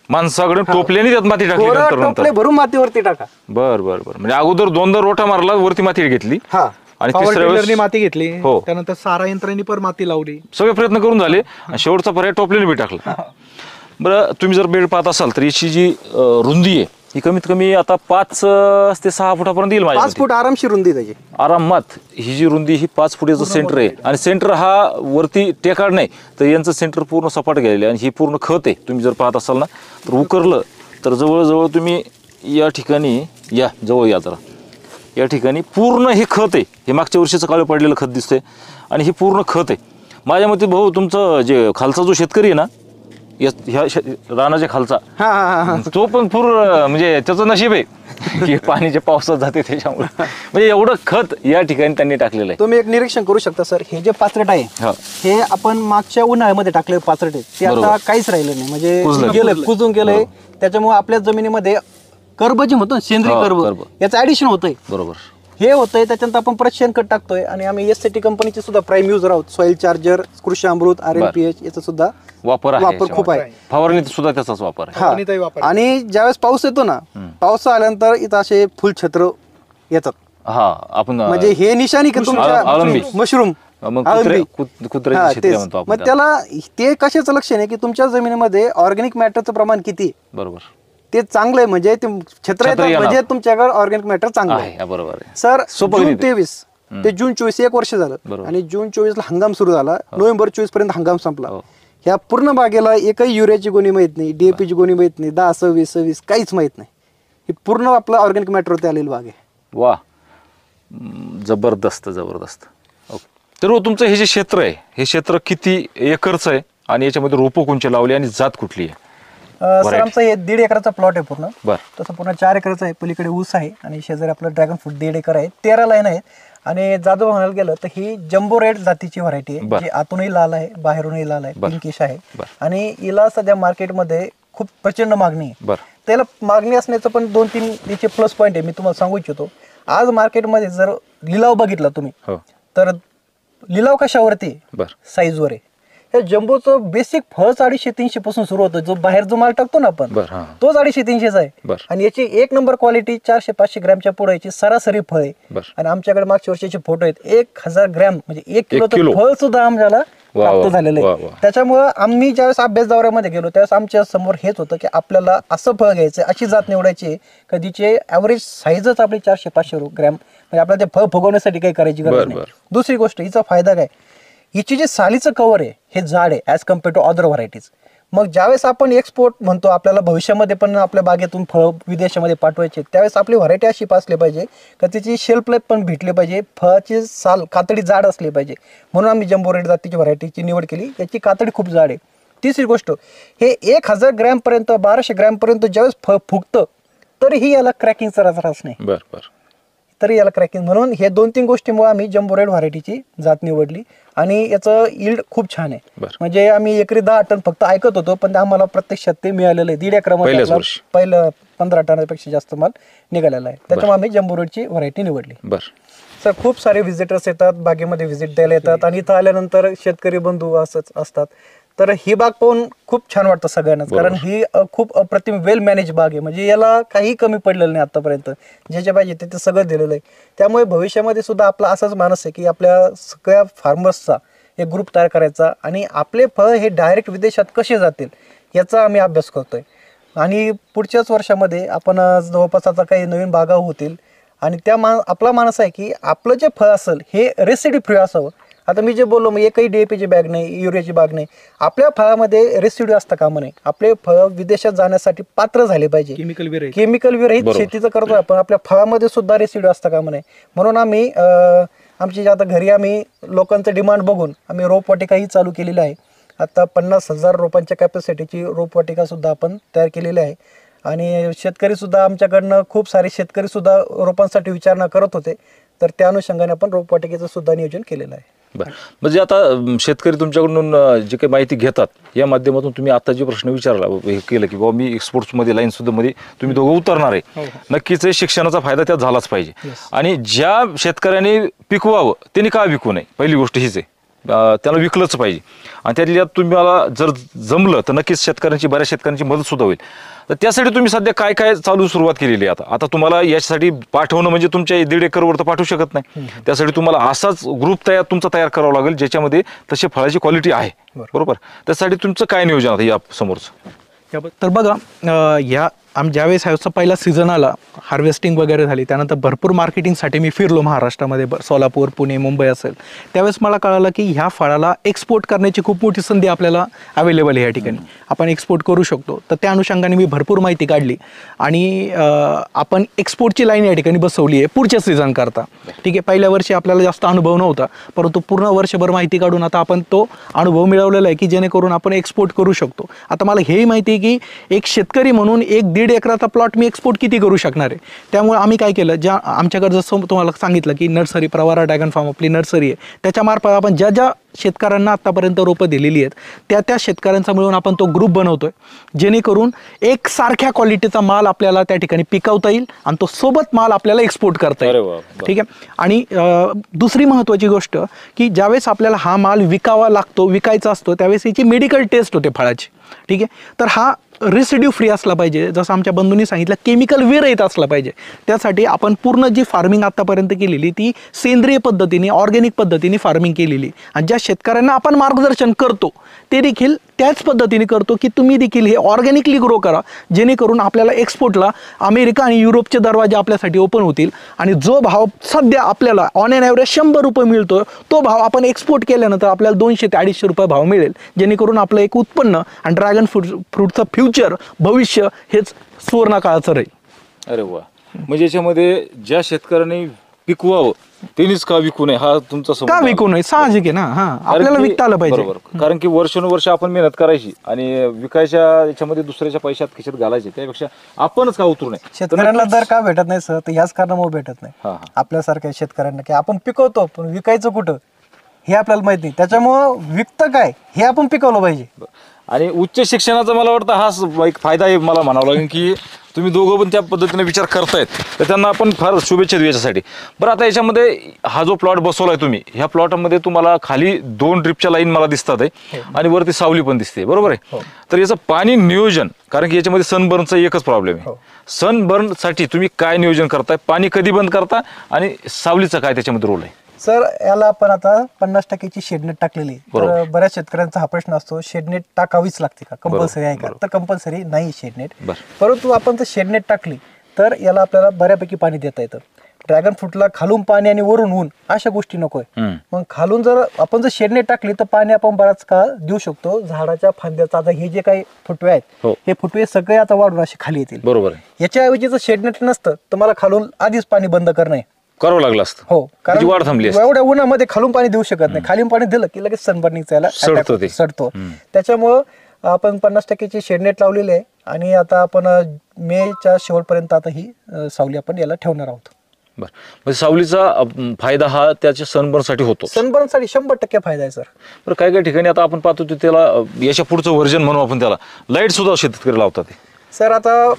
माणसाकडे टोपल्याने त्यात माती टाकली, टोपले भरून मातीवरती टाका. बर बर बर. म्हणजे अगोदर 2 रोटा मारला, वरती माती घेतली, हा, आणि तिसऱ्या वेळेस माती घेतली, त्यानंतर सारा यंत्रांनी पण माती लावली, सगळे प्रयत्न करून झाले, आणि शेवटचा पर्याय टोपल्याने बी टाकला. बरं, तुम्ही जर बेड पाहत असाल तर याची जी रुंदी आहे ही कमीत कमी आता 5 ते 6 फुटापर्यंत येईल 5 फूट आरामशीर रुंदी त्याची. आरामात. ही जी रुंदी ही 5 फुटाचं सेंटर आहे आणि सेंटर हा वरती टेकाड नाही तर यांचं सेंटर पूर्ण सपाट गेलेलं आहे आणि ही पूर्ण खत आहे. तुम्ही जर पाहत असाल ना तर उकरलं तर जवळजवळ तुम्ही या ठिकाणी या जवळ या जरा, या ठिकाणी पूर्ण हे खत आहे. हे मागच्या वर्षीचं काळं पडलेलं खत दिसतंय आणि हे पूर्ण खत आहे. माझ्या मते भाऊ तुमचं जे खालचा जो शेतकरी आहे ना ह्या रानाच्या खालचा तो पण पूर्ण म्हणजे त्याचं नशीब आहे की पाणीच्या पावसात जाते त्याच्यामुळे. म्हणजे एवढं खत या ठिकाणी त्यांनी टाकलेलं आहे. तुम्ही एक निरीक्षण करू शकता सर, हे जे पाचरट आहे हे आपण मागच्या उन्हाळ्यामध्ये टाकले पाचरट आहे ते आता काहीच राहिलं नाही, म्हणजे गेलं कुजून गेलंय. त्याच्यामुळे आपल्या जमिनीमध्ये कर्ब जे म्हणतो सेंद्रिय कर्ब याचं ऍडिशन होतंय. बरोबर हे होतंय. त्याच्यानंतर आपण परत शेणखत टाकतोय आणि आम्ही SCT कंपनीचे सुद्धा प्राईम युजर आहोत. सॉइल चार्जर, कृषी अमृत, RNPH याचा सुद्धा वापर खूप आहे. फवारणीत सुद्धा त्याचाच वापर आहे. आणि ज्यावेळेस पाऊस येतो ना, पाऊस आल्यानंतर इथं असे फुलछत्र येतात. हा आपण म्हणजे हे निशाणी की तुमच्या मशरूम मग त्याला ते कशाचं लक्षण आहे की तुमच्या जमिनीमध्ये ऑर्गॅनिक मॅटरचं प्रमाण किती. बरोबर ते चांगलं आहे, म्हणजे ते छत्र येतात म्हणजे तुमच्याकडे ऑर्गॅनिक मॅटर चांगलं आहे. बरोबर आहे सर. जून 23 ते जून 24 1 वर्ष झालं आणि जून 24 ला हंगाम सुरू झाला. नोव्हेंबर 24 पर्यंत हंगाम संपला. ह्या पूर्ण बागेला एकही युरियाची गोणी माहित नाही, DAP ची गोणी माहित नाही, 10 26 26 काहीच माहित नाही. ही पूर्ण आपलं ऑर्गॅनिक मॅटरवरती आलेली बाग आहे. वा, जबरदस्त जबरदस्त. तर तुमचं हे जे क्षेत्र आहे हे क्षेत्र किती एकरचं आहे आणि याच्यामध्ये रोपं कोणचे लावले आणि जात कुठली आहे? सर आमचं हे 1.5 एकराचा प्लॉट आहे पूर्ण. बरं. तसं पूर्ण 4 एकराचा आहे. पलीकडे ऊस आहे आणि शेजारी आपलं ड्रॅगन फ्रूट 1.5 एकर आहे. 13 लाईन आहेत. आणि जाधव म्हणायला गेलं तर ही जम्बो रेड जातीची व्हरायटी आहे, जी आतूनही लाल आहे बाहेरूनही लाल आहे, पिंकिश आहे. आणि हिला सध्या मार्केटमध्ये खूप प्रचंड मागणी आहे. त्याला मागणी असण्याचं पण 2-3 याचे प्लस पॉईंट आहे, मी तुम्हाला सांगू इच्छितो. आज मार्केटमध्ये जर लिलाव बघितला तुम्ही तर लिलाव कशावरती? साईजवर आहे. या जम्बोचं बेसिक फळ 250-300 पासून सुरू होतं. जो बाहेर जो माल टाकतो ना आपण तो 250-300 आहे. आणि याची 1 नंबर क्वालिटी 400-500 ग्रॅमच्या पुढे याची सरासरी फळ आहे. आणि आमच्याकडे मागच्या वर्षीचे फोटो आहेत. 1000 ग्रॅम म्हणजे 1 किलो फळ सुद्धा आम्हाला प्राप्त झालेलं आहे. त्याच्यामुळे आम्ही ज्यावेळेस अभ्यास दौऱ्यामध्ये गेलो त्यावेळेस आमच्या समोर हेच होतं की आपल्याला असं फळ घ्यायचं, अशी जात निवडायची कधीचे ऍव्हरेज साईजच आपली 400-500 ग्रॅम, म्हणजे आपल्याला ते फळ फुगवण्यासाठी काही करायची गरज नाही. दुसरी गोष्ट, हिचा फायदा काय, हिची जे सालीचं कव्हर आहे हे जाड आहे as compare to other varieties. मग ज्यावेळेस आपण एक्सपोर्ट म्हणतो, आपल्याला भविष्यामध्ये पण आपल्या बागेतून फळ विदेशामध्ये पाठवायचे, त्यावेळेस आपली व्हरायटी अशी असली पाहिजे का त्याची शेल्फ लाईफ पण भेटली पाहिजे, फळाची साल कातडी जाड असली पाहिजे. म्हणून आम्ही जम्बो रेड जातीची व्हरायटीची निवड केली. याची कातडी खूप जाड आहे. तिसरी गोष्ट, हे 1000 ग्रॅमपर्यंत 1200 ग्रॅमपर्यंत ज्यावेळेस फळ फुगतं तरीही याला क्रॅकिंगचा त्रास नाही. तरी याला क्रॅकिंग, म्हणून हे 2-3 गोष्टीमुळे आम्ही जम्बो रेड व्हरायटीची जात निवडली. आणि याचं यील्ड खूप छान आहे. म्हणजे आम्ही एकरी 10 टन फक्त ऐकत होतो, पण आम्हाला प्रत्यक्षात ते मिळालेलं आहे. 1.5 एकरामध्ये पहिलं 15 टनापेक्षा जास्त माल निघालेला आहे. त्याच्यामुळे आम्ही जम्बो रेडची व्हरायटी निवडली. सर खूप सारे व्हिजिटर्स येतात बागेमध्ये, व्हिजिट द्यायला येतात आणि इथं आल्यानंतर शेतकरी बंधू असंच असतात. तर ही बाग पाहून खूप छान वाटतं सगळ्यांनाच, कारण ही खूप अप्रतिम वेल मॅनेज बाग आहे. म्हणजे याला काही कमी पडलेलं नाही आतापर्यंत, जे जे पाहिजे ते सगळं दिलेलं आहे. त्यामुळे भविष्यामध्ये सुद्धा आपला असाच मानस आहे की आपल्या सगळ्या फार्मर्सचा एक ग्रुप तयार करायचा आणि आपले फळ हे डायरेक्ट विदेशात कसे जातील याचा आम्ही अभ्यास करतोय. आणि पुढच्याच वर्षामध्ये आपण जवळपास आता काही नवीन बागा होतील आणि आपला मानस आहे की आपलं जे फळ असेल हे रेसिडी फ्री असावं. आता मी जे बोललो, मग एकही DAP ची बॅग नाही, युरियाची बाग नाही. आपल्या फळामध्ये रेसिड्यू असता कामा नये. आपले फळ विदेशात जाण्यासाठी पात्र झाले पाहिजे. केमिकल विरहित शेतीचं करतोय आपण, आपल्या फळामध्ये सुद्धा रेसिड्यू असता कामा नये. म्हणून आम्ही आमची आता घरी आम्ही लोकांचं डिमांड बघून आम्ही रोपवाटिकाही चालू केलेली आहे. आता 50,000 रोपांच्या कॅपॅसिटीची रोपवाटिका सुद्धा आपण तयार केलेली आहे. आणि शेतकरी सुद्धा आमच्याकडनं खूप सारे शेतकरी सुद्धा रोपांसाठी विचारणा करत होते, तर त्या अनुषंगाने आपण रोपवाटिकेचं सुद्धा नियोजन केलेलं आहे. म्हणजे आता शेतकरी तुमच्याकडून जे काही माहिती घेतात या माध्यमातून तुम्ही आता जे प्रश्न विचारला हे केलं की बाबा मी एक्सपोर्ट्समध्ये लाईन सुद्धा मध्ये तुम्ही दोघं उतरणार आहे, नक्कीच शिक्षणाचा फायदा त्यात झालाच पाहिजे. आणि ज्या शेतकऱ्याने पिकवावं त्यांनी का विकू नये, पहिली गोष्ट हीच आहे. त्याला विकलंच पाहिजे. आणि त्यातल्या तुम्हाला जर जमलं तर नक्कीच शेतकऱ्यांची, बऱ्याच शेतकऱ्यांची मदत सुद्धा होईल. तर त्यासाठी तुम्ही सध्या काय काय सुरुवात केलेली आहे? आता तुम्हाला याच्यासाठी पाठवणं म्हणजे तुमच्या 1.5 एकरवर तर पाठवू शकत नाही. त्यासाठी तुम्हाला असाच ग्रुप तुमचा तयार करावा लागेल ज्याच्यामध्ये तशी फळाची क्वालिटी आहे. बरोबर. त्यासाठी तुमचं काय नियोजन आहे या समोरचं? तर बघा, या ज्यावेळेस ह्याचा पहिला सीझन आला, हार्वेस्टिंग वगैरे झाली, त्यानंतर भरपूर मार्केटिंगसाठी मी फिरलो महाराष्ट्रामध्ये, सोलापूर, पुणे, मुंबई असेल, त्यावेळेस मला कळालं की ह्या फळाला एक्सपोर्ट करण्याची खूप मोठी संधी आपल्याला अवेलेबल आहे या ठिकाणी, आपण एक्सपोर्ट करू शकतो. तर त्या अनुषंगाने मी भरपूर माहिती काढली आणि आपण एक्सपोर्टची लाईन या ठिकाणी बसवली आहे पुढच्या सीझन करता. ठीक आहे, पहिल्या वर्षी आपल्याला जास्त अनुभव नव्हता, परंतु पूर्ण वर्षभर माहिती काढून आता आपण तो अनुभव मिळवलेला आहे की जेणेकरून आपण एक्सपोर्ट करू शकतो. आता मला हेही माहिती आहे की एक शेतकरी म्हणून 1-1.5 एकराचा प्लॉट मी एक्सपोर्ट किती करू शकणार आहे. त्यामुळे आम्ही काय केलं, ज्या आमच्याकडे जसं तुम्हाला सांगितलं की नर्सरी, प्रवारा ड्रॅगन फार्म आपली नर्सरी आहे, त्याच्यामार्फत आपण ज्या ज्या शेतकऱ्यांना आत्तापर्यंत रोपं दिलेली आहेत त्या शेतकऱ्यांचा मिळून आपण तो ग्रुप बनवतोय, जेणेकरून एक सारख्या क्वालिटीचा माल आपल्याला त्या ठिकाणी पिकवता येईल आणि तो सोबत माल आपल्याला एक्सपोर्ट करता येईल. ठीक आहे. आणि दुसरी महत्त्वाची गोष्ट की ज्यावेळेस आपल्याला हा माल विकावा लागतो, विकायचा असतो, त्यावेळेस याची मेडिकल टेस्ट होते फळाची. ठीक आहे. तर हा रेसिड्यू फ्री असला पाहिजे, जसं आमच्या बंधूंनी सांगितलं केमिकल विरहित असला पाहिजे. त्यासाठी आपण पूर्ण जी फार्मिंग आत्तापर्यंत केलेली ती सेंद्रिय पद्धतीने, ऑर्गॅनिक पद्धतीने फार्मिंग केलेली, आणि ज्या शेतकऱ्यांना आपण मार्गदर्शन करतो ते देखील त्याच पद्धतीने करतो की तुम्ही देखील हे ऑर्गॅनिकली ग्रो करा, जेणेकरून आपल्याला एक्सपोर्टला अमेरिका आणि युरोपचे दरवाजे आपल्यासाठी ओपन होतील. आणि जो भाव सध्या आपल्याला ऑन एन ॲव्हरेज 100 रुपये मिळतो, तो भाव आपण एक्सपोर्ट केल्यानंतर आपल्याला 200 ते 250 रुपये भाव मिळेल, जेणेकरून आपलं एक उत्पन्न आणि ड्रॅगन फ्रूटचं फ्युचर, भविष्य हेच सुवर्ण काळाचं राहील. अरे वा, म्हणजे याच्यामध्ये ज्या शेतकऱ्यांनी पिकवावं त्यांनीच का विकू नये, हा तुमचा का समज. विकू नये, साहजिक आहे ना. आपल्याला विकता आलं पाहिजे. बरोबर, कारण की वर्षानुवर्ष आपण मेहनत करायची आणि विकायच्या याच्यामध्ये दुसऱ्याच्या पैशात खिशात घालायचे, त्यापेक्षा आपणच का उतरू नये. शेतकऱ्यांना दर का भेटत नाही सर, तर ह्याच कारणामुळे भेटत नाही. हा. आपल्यासारख्या शेतकऱ्यांना की आपण पिकवतो पण विकायचं कुठं हे आपल्याला माहित नाही, त्याच्यामुळं विकतं काय हे आपण पिकवलं पाहिजे. आणि उच्च शिक्षणाचा मला वाटतं हा एक फायदा आहे, मला म्हणावं लागेल की तुम्ही दोघं पण त्या पद्धतीने विचार करतायत, तर त्यांना आपण फार शुभेच्छा देऊ याच्यासाठी. बरं, आता याच्यामध्ये हा जो प्लॉट बसवलाय तुम्ही, ह्या प्लॉटमध्ये तुम्हाला खाली 2 ड्रिपच्या लाईन मला दिसतात आहे आणि वरती सावली पण दिसते, बरोबर आहे. तर याचं पाणी नियोजन, कारण की याच्यामध्ये सनबर्नचा एकच प्रॉब्लेम आहे, सनबर्नसाठी तुम्ही काय नियोजन करताय, पाणी कधी बंद करता आणि सावलीचा काय त्याच्यामध्ये रोल आहे? सर, याला आपण आता 50% शेडनेट टाकलेली, तर बऱ्याच शेतकऱ्यांचा हा प्रश्न असतो, शेडनेट टाकावीच लागते का, कंपल्सरी आहे का? तर कंपल्सरी नाही शेडनेट, परंतु आपण जर शेडनेट टाकली तर याला आपल्याला बऱ्यापैकी पाणी देता येतं. ड्रॅगन फ्रूटला खालून पाणी आणि वरून ऊन अशा गोष्टी नकोय. मग खालून जर आपण जर शेडनेट टाकली तर पाणी आपण बराच काळ देऊ शकतो. झाडाच्या फांद्याचा आता हे जे काही फुटवे आहेत, हे फुटवे सगळे आता वाढून असे खाली येतील. बरोबर आहे. याच्याऐवजी जर शेडनेट नसतं तर मला खालून आधीच पाणी बंद करणं करावं लागलं असतं. हो, कारण वाढ थांबली असती. एवढ्या उन्हामध्ये खालून पाणी देऊ शकत नाही. खालून पाणी दिलं की लगेच सनबर्निंगचा याला सडतो. त्याच्यामुळं आपण 50% शेडनेट लावलेले आहे आणि आता आपण मेच्या शेवटपर्यंत आता ही सावली आपण याला ठेवणार आहोत. बरं, म्हणजे सावलीचा फायदा हा त्याच्या सनबर्नसाठी होतो. सनबर्नसाठी 100% फायदा आहे सर. बरं, काही काही ठिकाणी आता आपण पाहतो त्याला याच्या पुढचं व्हर्जन म्हणू आपण, त्याला लाईट सुद्धा शेतकरी लावतात. सर, आता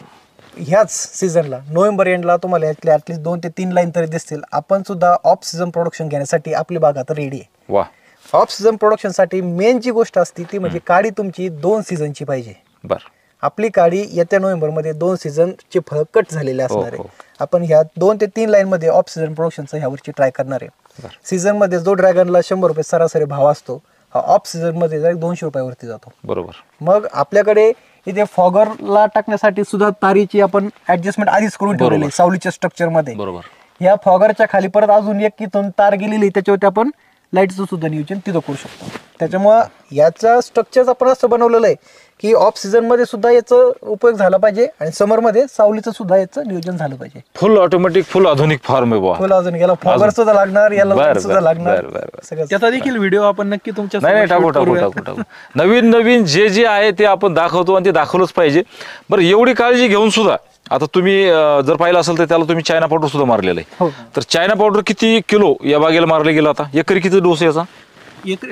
ह्याच सीझनला नोव्हेंबर एंडला तुम्हाला यातले ॲटलिस्ट 2 ते 3 लाईन तरी दिसतील. आपण सुद्धा ऑफ सीझन प्रोडक्शन घेण्यासाठी आपली बाग आता रेडी आहे. वा. ऑफ सीझन प्रोडक्शनसाठी मेन जी गोष्ट असते ती म्हणजे काडी तुमची 2 सीझनची पाहिजे. बरं, आपली काडी येत्या नोव्हेंबरमध्ये 2 सीझनचे फळ कट झालेले असणार आहे. आपण ह्या 2 ते 3 लाईनमध्ये ऑफ सीझन प्रोडक्शनचं ह्यावरची ट्राय करणार आहे. सीझनमध्ये जो ड्रॅगनला 100 रुपये सरासरी भाव असतो, हा ऑफ सीझनमध्ये 200 रुपयावरती जातो. बरोबर. मग आपल्याकडे इथे फॉगरला टाकण्यासाठी सुद्धा तारीची आपण ऍडजस्टमेंट आधीच करून ठेवलेली आहे सावलीच्या स्ट्रक्चरमध्ये. बरोबर. या फॉगरच्या खाली परत अजून एक इथून तार गेलेली, त्याच्यावरती आपण लाईटचं सुद्धा नियोजन तिथं करू शकतो. त्याच्यामुळं याचा स्ट्रक्चर आपण असं बनवलेलं आहे की ऑफ सीझनमध्ये सुद्धा याचा उपयोग झाला पाहिजे आणि समरमध्ये सावलीचं सुद्धा याचं नियोजन झालं पाहिजे. फुल ऑटोमॅटिक, फुल आधुनिक फार्म आहे. फुल अजून याला फॉगर सुद्धा लागणार, याला सुद्धा लागणार. त्याचा देखील व्हिडिओ आपण नक्की तुमच्या नाही टाकू. नवीन नवीन जे जे आहे ते आपण दाखवतो आणि ते दाखवलंच पाहिजे. बरं, एवढी काळजी घेऊन सुद्धा आता तुम्ही जर पाहिलं असेल तर त्याला तुम्ही चायना पावडर सुद्धा मारलेलं आहे. तर चायना पावडर किती किलो या बागेला मारलं गेलं, आता एकरी किती डोस याचा?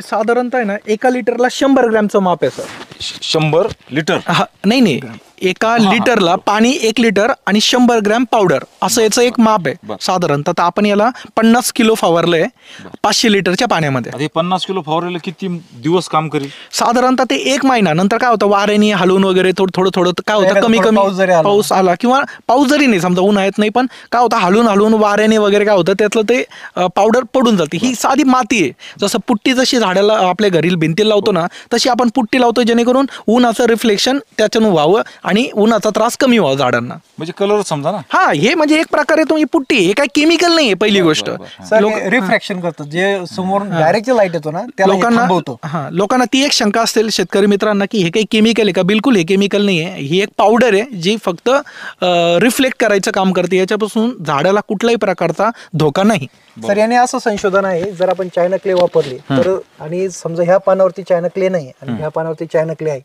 साधारणतः आहे ना 1 लिटरला 100 ग्रॅमचं माप आहे सर. 100 लिटर? नाही, 1 लिटरला पाणी 1 लिटर आणि 100 ग्रॅम पावडर असं याचं एक माप आहे साधारणतः. तर आपण याला 50 किलो फवारलंय 500 लिटरच्या पाण्यामध्ये. हे 50 किलो फवारलेलं किती दिवस काम करेल? साधारणतः ते 1 महिना. नंतर काय होतं, वाऱ्याने हलवून वगैरे थोडं काय होतं, कमी पाऊस आला किंवा पाऊस जरी नाही, समजा उन्हाळ्यात नाही, पण काय होतं हलवून वाऱ्याने वगैरे काय होतं त्यातलं ते पावडर पडून जाते. ही साधी माती आहे. जसं पुट्टी जशी झाडाला आपल्या घरी भिंतीला लावतो ना, तशी आपण पुट्टी लावतो, जेणेकरून उन्हाचं रिफ्लेक्शन त्याच्यानं व्हावं आणि उन्हाचा त्रास कमी व्हावा झाडांना. म्हणजे कलरच समजा ना. हा, हे म्हणजे एक प्रकारे तुम्ही पुट्टी, हे काय केमिकल नाहीये पहिली गोष्ट. सर रिफ्रॅक्शन करतो, जे समोर डायरेक्ट लाईट येतो ना त्याला हे थांबवतो. लोकांना ती एक शंका असते शेतकरी मित्रांना की हे काही केमिकल आहे का. बिलकुल हे केमिकल नाही आहे, ही एक पावडर आहे जी फक्त रिफ्लेक्ट करायचं काम करते. याच्यापासून झाडाला कुठल्याही प्रकारचा धोका नाही. सर याने असं संशोधन आहे, जर आपण चायना क्ले वापरली तर, आणि समजा ह्या पानावरती चायना क्ले नाही आणि ह्या पानावरती चायना क्ले आहे,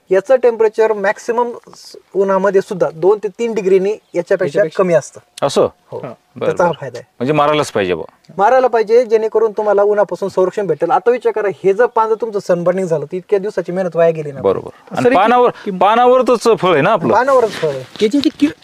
याचं टेम्परेचर मॅक्सिमम उन्हामध्ये सुद्धा 2 ते 3 डिग्रीनी याच्यापेक्षा कमी असतं. असं हो, त्याचा हा फायदा आहे. म्हणजे मारायलाच पाहिजे बा. मारायला पाहिजे, जेणेकरून तुम्हाला उन्हापासून संरक्षण भेटेल. आता विचार करा, हे जर पान जर तुमचं सनबर्निंग झालं तर इतक्या दिवसाची मेहनत वाया गेली ना. बरोबर. आणि पानावरच फळ आहे ना आपलं. पानावरच फळ आहे.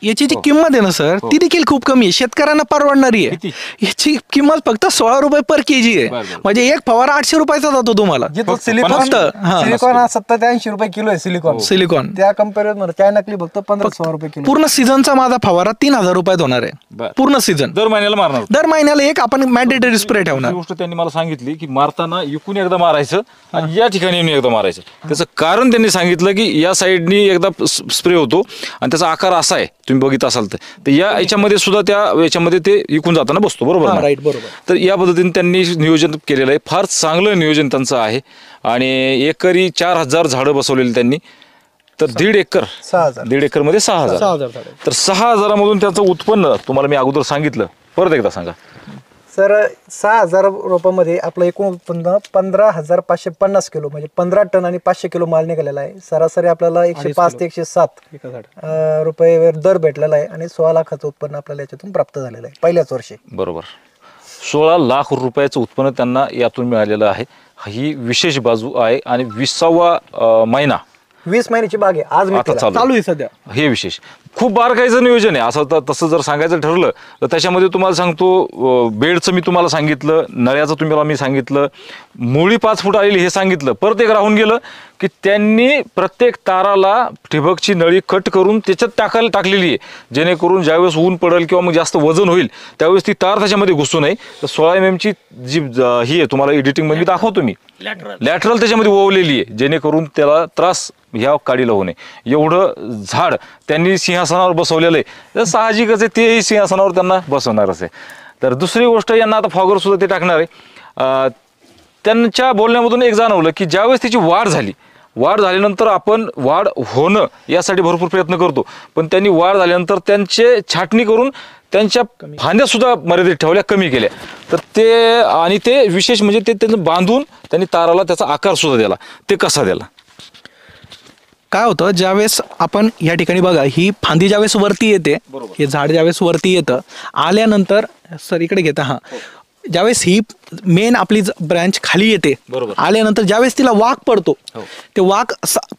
याची जी किंमत आहे ना सर, ती देखील खूप कमी आहे, शेतकऱ्यांना परवडणारी आहे. याची किंमत फक्त 16 रुपये पर केजी आहे. म्हणजे एक फवारा 800 रुपयाचा जातो तुम्हाला. जिथं सिलिकॉन 70 ते 80 रुपये किलो आहे सिलिकॉन. त्या कम्पेअर मध्ये चायना क्ले फक्त 15-16 रुपये किलो. पूर्ण सीझनचा माझा फवारा 3000 रुपयात होणार आहे. पूर्ण सीझन. दर महिन्याला मारणार. दर महिन्याला एक आपण मॅन्डेटरी स्प्रे ठेवणार. गोष्ट त्यांनी मला सांगितली की मारताना इकून एकदा मारायचं आणि या ठिकाणी येऊन एकदा मारायचं. त्याचं कारण त्यांनी सांगितलं की या साईडनी एकदा स्प्रे होतो आणि त्याचा आकार असा आहे, तुम्ही बघित असाल तर या याच्यामध्ये सुद्धा त्या याच्यामध्ये ते इकून जाताना बसतो. बरोबर ना? राईट, बरोबर. तर या पद्धतीने त्यांनी नियोजन केलेलं आहे. फार चांगलं नियोजन त्यांचं आहे. आणि एकरी 4000 झाडं बसवलेली त्यांनी. तर 1.5 एकर, 1.5 एकर मध्ये 6000. तर 6000 मधून त्याचं उत्पन्न तुम्हाला मी अगोदर सांगितलं, परत एकदा सांगा. सर 6000 रुपयामध्ये आपलं एकूण उत्पन्न 15,550 किलो, म्हणजे 15 टन आणि 500 किलो माल निघालेला आहे. सरासरी आपल्याला 105 ते 107 रुपये दर भेटलेला आहे आणि 16 लाखाचं उत्पन्न आपल्याला याच्यातून प्राप्त झालेलं आहे पहिल्याच वर्षी. बरोबर. 16 लाख रुपयाचं उत्पन्न त्यांना यातून मिळालेलं आहे. ही विशेष बाजू आहे. आणि 20वा महिना, 20 महिन्याची बाग आहे आज मी आता चालू आहे सध्या. हे विशेष खूप बारकाईचं नियोजन आहे. असं तसं जर सांगायचं ठरलं तर त्याच्यामध्ये तुम्हाला सांगतो, बेडचं मी तुम्हाला सांगितलं, नळ्याचं तुम्हाला मी सांगितलं, मुळी 5 फूट आलेली हे सांगितलं. परत एक राहून गेलं की त्यांनी प्रत्येक ताराला ठिबकची नळी कट करून त्याच्यात टाकलेली आहे, जेणेकरून ज्यावेळेस ऊन पडेल किंवा मग जास्त वजन होईल त्यावेळेस ती तार त्याच्यामध्ये घुसू नये. तर 16 mm ची जी ही आहे, तुम्हाला एडिटिंग मध्ये दाखवतो मी, लॅटरल त्याच्यामध्ये ओवलेली आहे, जेणेकरून त्याला त्रास ह्या काडीला होऊ नये. एवढं झाड त्यांनी सिंहासनावर बसवलेलं आहे. तर साहजिकच आहे तेही सिंहासनावर त्यांना बसवणारच आहे. तर दुसरी गोष्ट, यांना आता फॉगर सुद्धा ते टाकणार आहे. त्यांच्या बोलण्यामधून एक जाणवलं की ज्यावेळेस त्याची वाढ झाल्यानंतर आपण वाढ होणं यासाठी भरपूर प्रयत्न करतो, पण त्यांनी वाढ झाल्यानंतर त्यांचे छाटणी करून त्यांच्या फांद्या सुद्धा मर्यादित ठेवल्या, कमी केल्या. तर ते, आणि ते विशेष म्हणजे ते त्यांना बांधून त्यांनी ताराला त्याचा आकार सुद्धा दिला. ते कसा दिला? काय होतं, ज्यावेळेस आपण या ठिकाणी बघा, ही फांदी ज्यावेळेस वरती येते, हे झाड ज्यावेळेस वरती येतं, आल्यानंतर सर इकडे घेता, हा, ज्यावेळेस ही मेन आपली ब्रँच खाली येते, आल्यानंतर ज्यावेळेस तिला वाक पडतो, ते वाक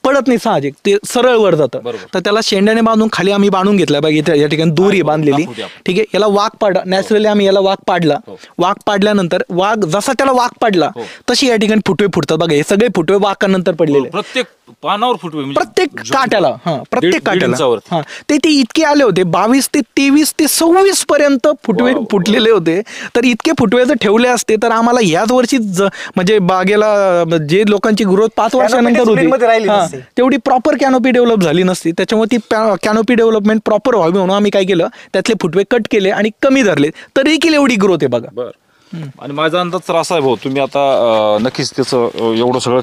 पडत नाही साहजिक, ते सरळ वर जातं. तर त्याला शेंड्याने बांधून खाली आम्ही बांधून घेतला बघा, इथे या ठिकाणी दोरी बांधलेली, ठीक आहे. याला वाक पाड, नॅचरली आम्ही याला वाक पाडला. वाक पाडल्यानंतर वाघ जसा त्याला वाक पाडला तशी या ठिकाणी फुटवे फुटतात बघा. हे सगळे फुटवे वाकानंतर पडलेले, प्रत्येक पानावर फुटवे, प्रत्येक काट्याला, प्रत्येक काट्याला. ते इतके आले होते, 22 ते 23 ते 26 पर्यंत फुटवे फुटलेले होते. तर इतके फुटवे जर ठेवले असते तर आम्हाला याच वर्षी म्हणजे बागेला जे लोकांची ग्रोथ 5 वर्षानंतर होती तेवढी प्रॉपर कॅनोपी डेव्हलप झाली नसती. त्याच्यामुळे ती कॅनोपी डेव्हलपमेंट प्रॉपर व्हावी म्हणून आम्ही काय केलं, त्यातले फुटवे कट केले आणि कमी धरले, तरी देखील एवढी ग्रोथ आहे बघा. आणि माझा अंदाज तर असा आहे भाऊ, तुम्ही आता नक्कीच त्याचं एवढं सगळं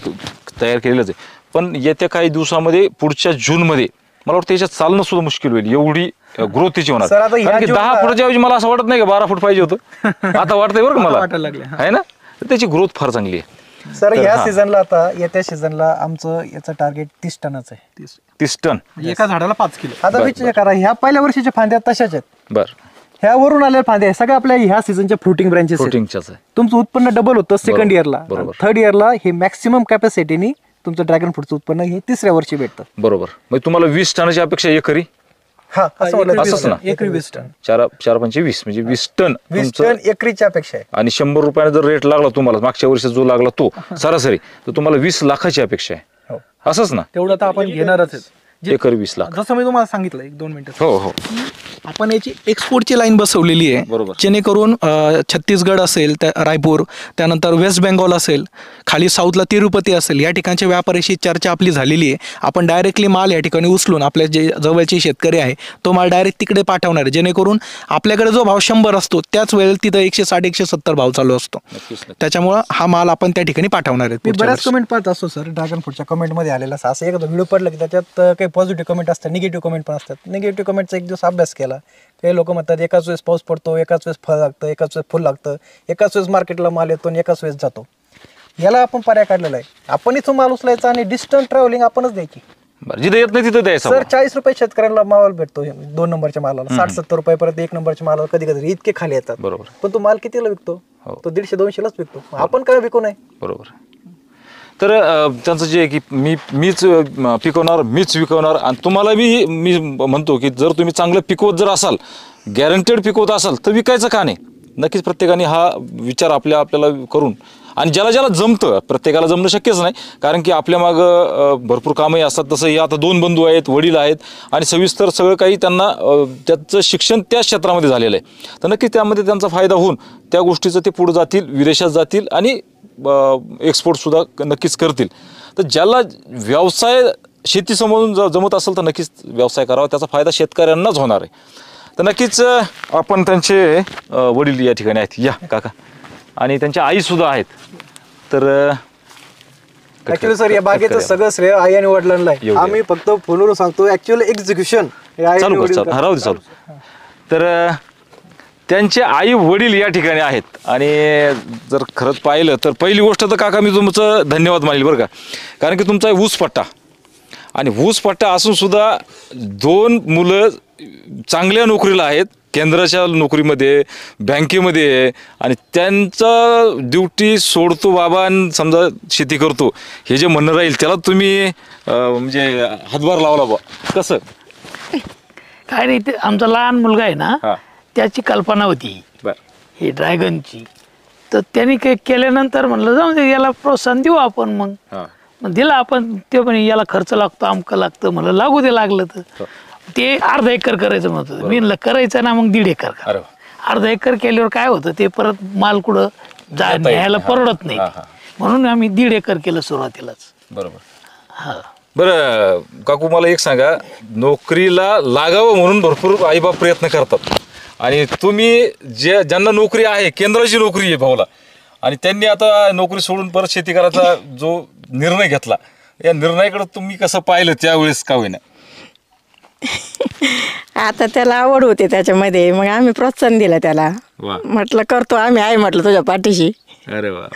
तयार केलेलंच आहे, पण येत्या काही दिवसामध्ये पुढच्या जूनमध्ये मला वाटतं याच्यात चालणं सुद्धा मुश्किल होईल, एवढी ग्रोथ त्याची होणार. कारण की 10 फुटाच्या ऐवजी मला असं वाटत नाही का 12 फूट पाहिजे होतं, आता वाटतंय बरं का मला, वाटायला लागले आहे ना. तर त्याची ग्रोथ फार चांगली आहे. सर ह्या सीझनला, आता येत्या सीझनला आमचं याचं टार्गेट 30 टनाचं आहे. 30 टन एका झाडाला 5 किलो. आता विचार करा, ह्या पहिल्या वर्षीच्या फांद्या तशाच आहेत. बरं. ह्या वरून आलेल्या फांद्या सगळ्या आपल्या ह्या सीझनच्या फ्रुटिंग ब्रँचेस. तुमचं उत्पन्न डबल होतं सेकंड इयरला. थर्ड इयरला हे मॅक्सिमम कॅपॅसिटीनी तुमचं ड्रॅगन फ्रूटचं उत्पन्न हे 3ऱ्या वर्षी भेटतं. बरोबर. मग तुम्हाला 20 टनाची अपेक्षा एकरी? हा, असंच ना, एकरी 20 टन. 4 पंचे 20 म्हणजे 20 टन. 20 टन एकरीची अपेक्षा आहे. आणि 100 रुपयाने जर रेट लागला तुम्हाला, मागच्या वर्षी जो लागला तो सरासरी, तर तुम्हाला 20 लाखाची अपेक्षा आहे. असंच ना? तेवढं तर आपण घेणारच आहे. एकरी 20 लाख. जसं मी तुम्हाला सांगितलं 1-2 मिनिटं, हो. आपण याची एक्सपोर्टची लाईन बसवलेली आहे बरोबर. जेणेकरून छत्तीसगड असेल त्या रायपूर, त्यानंतर वेस्ट बेंगॉल असेल, खाली साऊथला तिरुपती असेल, या ठिकाणच्या व्यापाऱ्याशी चर्चा आपली झालेली आहे. आपण डायरेक्टली माल या ठिकाणी उचलून आपल्या जे जवळचे शेतकरी आहे तो माल डायरेक्ट तिकडे पाठवणार आहे, जेणेकरून आपल्याकडे जो भाव 100 असतो त्याच वेळेला तिथं 160 170 भाव चालू असतो. त्याच्यामुळं हा माल आपण त्या ठिकाणी पाठवणार आहे मी पुढच्या बऱ्याच वर्षी. कमेंट पाहत असतो सर, ड्रॅगन फ्रूटच्या कमेंटमध्ये आलेला असं एकदा व्हिडिओ पडलं की त्याच्यात काही पॉझिटिव्ह कमेंट असतात, निगेटिव्ह कमेंट पण असतात. निगेटिव्ह कमेंटचा एक दिवस अभ्यास केला, काही लोक म्हणतात एकाच वेळेस पाऊस पडतो, एकाच वेळेस फळ लागतं, एकाच वेळेस फुल लागतं, एकाच वेळेस मार्केटला माल येतो आणि एकाच वेळेस जातो. याला आपण पर्याय काढलेला आहे. आपण इथून माल उचलायचा आणि डिस्टन्स ट्रॅव्हलिंग आपणच द्यायची. बरं, जिथे येत नाही तिथं द्यायचं. सर 40 रुपये शेतकऱ्याला माल भेटतो 2 नंबरच्या मालाला, 60-70 रुपये परत 1 नंबरच्या मालाला कधी कधी इतके खाली येतात. बरोबर. पण तो माल कितीला विकतो? तो 150-200लाच विकतो. आपण काय विकू नये? बरोबर. तर त्यांचं जे आहे की मीच पिकवणार, मीच विकवणार, आणि तुम्हाला मी म्हणतो की जर तुम्ही चांगलं पिकवत जर असाल, गॅरंटेड पिकवत असाल, तर विकायचं का नाही? नक्कीच प्रत्येकाने हा विचार आपल्याला करून, आणि ज्याला जमतं, प्रत्येकाला जमणं शक्यच नाही, कारण की आपल्या मागं भरपूर कामही असतात. तसं हे आता 2 बंधू आहेत, वडील आहेत, आणि सविस्तर सगळं काही त्यांना त्याचं शिक्षण त्याच क्षेत्रामध्ये झालेलं आहे. तर नक्कीच त्यामध्ये त्यांचा फायदा होऊन त्या गोष्टीचं ते पुढे जातील, विदेशात जातील आणि एक्सपोर्टसुद्धा नक्कीच करतील. तर ज्याला व्यवसाय शेती समोरून जमत असेल तर नक्कीच व्यवसाय करावा, त्याचा फायदा शेतकऱ्यांनाच होणार आहे. तर नक्कीच आपण त्यांचे वडील या ठिकाणी आहेत, या काका, आणि त्यांच्या आईसुद्धा आहेत. तर ऍक्च्युअली सर या बागेचं सगळं श्रेय आई आणि वडिलांना आहे. आम्ही फक्त फोनवरून सांगतो, ऍक्च्युअली एक्झिक्युशन चालू चालू. तर त्यांचे आई वडील या ठिकाणी आहेत, आणि जर खरंच पाहिलं तर पहिली गोष्ट तर काका मी तुमचं धन्यवाद मानेल बरं का, कारण की तुमचा ऊस पट्टा, आणि ऊस पट्टा असून सुद्धा 2 मुलं चांगल्या नोकरीला आहेत, केंद्राच्या नोकरीमध्ये, बँकेमध्ये, आणि त्यांचा ड्युटी सोडतो बाबा आणि समजा शेती करतो, हे जे म्हणणं राहील त्याला तुम्ही म्हणजे हातभार लावला बा. कसं काय नाही, ते आमचा लहान मुलगा आहे ना, हां. त्याची कल्पना होती बरं. ही ड्रॅगनची. तर त्यांनी काही केल्यानंतर म्हणलं जाऊ दे, याला प्रोत्साहन देऊ आपण. मग दिला आपण. ते पण याला खर्च लागतो, अमकं लागतं, म्हणलं लागू दे, लागलं तर. ते अर्धा एकर करायचं म्हणतं. मी म्हणलं करायचं ना, मग 1.5 एकर करा. अरे वा. अर्धा एकर केल्यावर काय होतं, ते परत माल कुठं न्यायला परवडत नाही. म्हणून आम्ही 1.5 एकर केलं सुरुवातीलाच. बरोबर. हा. बरं काकू, मला एक सांगा, नोकरीला लागावं म्हणून भरपूर आईबाप प्रयत्न करतात, आणि तुम्ही ज्यांना नोकरी आहे, केंद्राची नोकरी आहे भाऊला, आणि त्यांनी आता नोकरी सोडून परत शेती करायचा जो निर्णय घेतला, या निर्णयाकडे तुम्ही कसं पाहिलं त्यावेळेस का होईना? आता त्याला आवड होते त्याच्यामध्ये, मग आम्ही प्रोत्साहन दिलं त्याला. म्हटलं करतो आम्ही, आहे म्हटलं तुझ्या पाठीशी. अरे वा.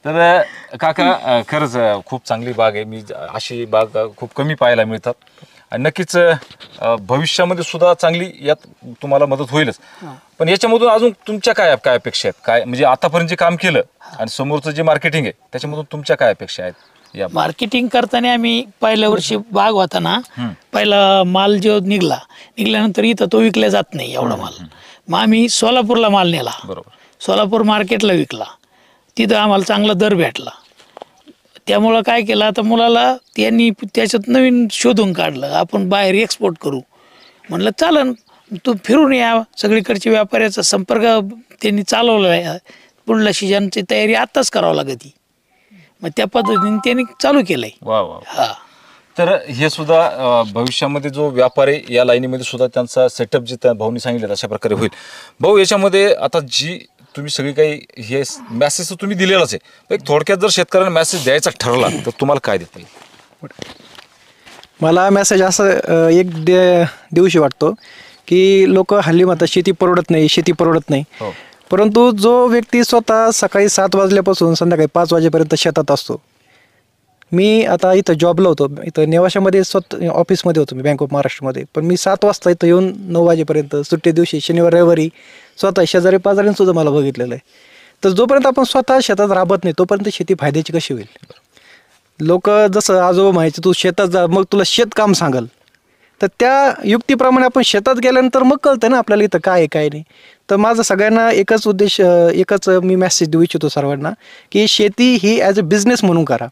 तर काका खरंच खूप चांगली बाग आहे. मी अशी बाग खूप कमी पाहायला मिळतात, आणि नक्कीच भविष्यामध्ये सुद्धा चांगली यात तुम्हाला मदत होईलच. पण याच्यामधून अजून तुमच्या काय अपेक्षा आहेत? काय म्हणजे आतापर्यंत जे काम केलं आणि समोरचं जे मार्केटिंग आहे त्याच्यामधून तुमच्या काय अपेक्षा आहेत? या मार्केटिंग करताना आम्ही पहिल्या वर्षी बाग होता ना, पहिला माल जो निघल्यानंतर इथं तो विकला जात नाही एवढा माल. मग आम्ही सोलापूरला माल नेला. बरोबर. सोलापूर मार्केटला विकला, तिथं आम्हाला चांगला दर भेटला. त्यामुळं काय केलं, आता मुलाला त्यांनी त्याच्यात नवीन शोधून काढलं, आपण बाहेर एक्सपोर्ट करू. म्हणलं चालन, तू फिरून या. सगळीकडच्या व्यापाऱ्याचा संपर्क त्यांनी चालवला आहे. पुढल्या सीजनची तयारी आत्ताच करावं लागते. मग त्या पद्धतीने त्यांनी चालू केलंय. वा वा. हा. तर हे सुद्धा भविष्यामध्ये जो व्यापार आहे या लाईनीमध्ये सुद्धा त्यांचा सेटअप जे त्या भाऊनी सांगितलं अशा प्रकारे होईल. भाऊ, याच्यामध्ये आता जी तुम्ही सगळी काही हे मॅसेज तर तुम्ही दिलेलाच आहे, एक थोडक्यात जर शेतकऱ्यांना मॅसेज द्यायचा ठरला तर तुम्हाला काय देता येईल? मला मेसेज असं दिवशी वाटतो की लोक हल्ली म्हणतात शेती परवडत नाही. परंतु जो व्यक्ती स्वतः सकाळी 7 वाजल्यापासून संध्याकाळी 5 वाजेपर्यंत शेतात असतो. मी आता इथं जॉबला होतो, इथं नेवाशामध्ये स्वतः ऑफिसमध्ये होतो मी, बँक ऑफ महाराष्ट्रमध्ये. पण मी 7 वाजता इथं येऊन 9 वाजेपर्यंत सुट्टी दिवशी शनिवार रविवारी स्वतः शेजारी पाजाऱ्यांसुद्धा मला बघितलेलं आहे. तर जोपर्यंत आपण स्वतः शेतात राबत नाही तोपर्यंत शेती फायद्याची कशी होईल? लोक जसं आजोबा म्हणायचे, तू शेतात जा, मग तुला शेतकाम सांगाल. तर त्या युक्तीप्रमाणे आपण शेतात गेल्यानंतर मग कळतं ना आपल्याला इथं काय आहे काय नाही. तर माझं सगळ्यांना एकच उद्देश, एकच मी मेसेज देऊ इच्छितो सर्वांना, की शेती ही ॲज अ बिझनेस म्हणून करा.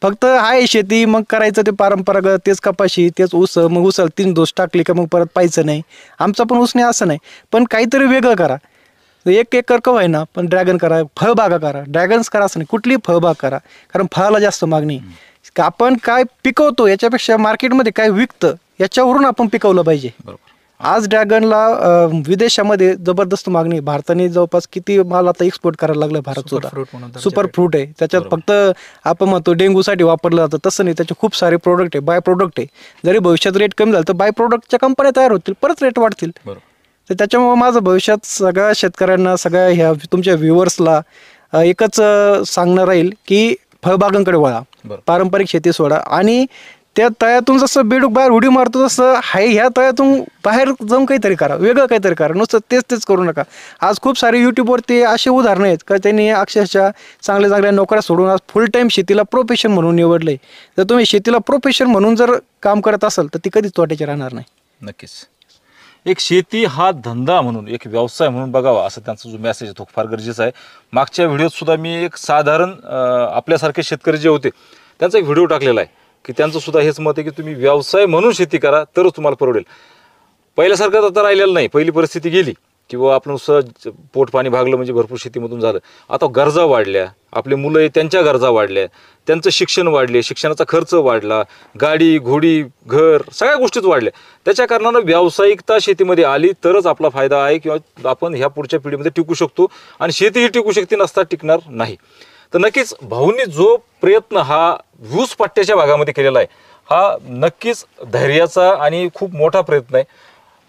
फक्त आहे शेती मग करायचं ते परंपरागत, तेच कपाशी तेच ऊस, मग ऊसाला 3 डोस टाकले का मग परत पाहायचं नाही. आमचा पण ऊस नाही असं नाही, पण काहीतरी वेगळं करा. 1 एकर का होईना पण ड्रॅगन करा, फळबागा करा. ड्रॅगन्स करा असं नाही, कुठलीही फळबाग करा, कारण फळाला जास्त मागणी. आपण काय पिकवतो याच्यापेक्षा मार्केटमध्ये काय विकतं याच्यावरून आपण पिकवलं पाहिजे. आज ड्रॅगनला विदेशामध्ये जबरदस्त मागणी आहे. भारताने जवळपास किती माल आता एक्सपोर्ट करायला लागला भारत सुद्धा. सुपर फ्रूट आहे. त्याच्यात फक्त आपण म्हणतो डेंग्यूसाठी वापरलं जातं, तसं नाही. त्याचे खूप सारे प्रोडक्ट आहे, बाय प्रोडक्ट आहे. जरी भविष्यात रेट कमी झालं तर बाय प्रोडक्टच्या कंपन्या तयार होतील, परत रेट वाढतील. तर त्याच्यामुळे माझं भविष्यात सगळ्या शेतकऱ्यांना, सगळ्या ह्या तुमच्या व्ह्युअर्सला एकच सांगणं राहील की फळबागांकडे वळा, पारंपरिक शेती सोडा. आणि त्या तळ्यातून जसं बेडूक बाहेर उडी मारतो तसं हाय ह्या तळ्यातून बाहेर जाऊन काहीतरी करा, वेगळं काहीतरी करा. नुसतं तेच करू नका. आज खूप सारे यूट्यूबवरती असे उदाहरणं आहेत का त्यांनी अक्षरशः चांगल्या नोकऱ्या सोडून आज फुल टाईम शेतीला प्रोफेशन म्हणून निवडलंय. जर तुम्ही शेतीला प्रोफेशन म्हणून जर काम करत असाल तर ती कधीच तोट्याची राहणार नाही. नक्कीच. एक शेती हा धंदा म्हणून, एक व्यवसाय म्हणून बघावा, असं त्यांचा जो मेसेज आहे तो फार गरजेचा आहे. मागच्या व्हिडिओत सुद्धा मी एक साधारण आपल्यासारखे शेतकरी जे होते त्यांचा एक व्हिडिओ टाकलेला आहे की त्यांचं सुद्धा हेच मत आहे की तुम्ही व्यवसाय म्हणून शेती करा तरच तुम्हाला परवडेल. पहिल्यासारखं आता राहिलेलं नाही. पहिली परिस्थिती गेली किंवा आपण नुसतं पोट पाणी भागलं म्हणजे भरपूर शेतीमधून झालं. आता गरजा वाढल्या, आपले मुलं आहे त्यांच्या गरजा वाढल्या, त्यांचं शिक्षण वाढले, शिक्षणाचा खर्च वाढला, गाडी घोडी घर सगळ्या गोष्टीच वाढल्या. त्याच्या कारणानं व्यावसायिकता शेतीमध्ये आली तरच आपला फायदा आहे किंवा आपण ह्या पुढच्या पिढीमध्ये टिकू शकतो. आणि शेतीही टिकू शकते, नसता टिकणार नाही. तर नक्कीच भाऊंनी जो प्रयत्न हा ऊस पट्ट्याच्या भागामध्ये केलेला आहे हा नक्कीच धैर्याचा आणि खूप मोठा प्रयत्न आहे.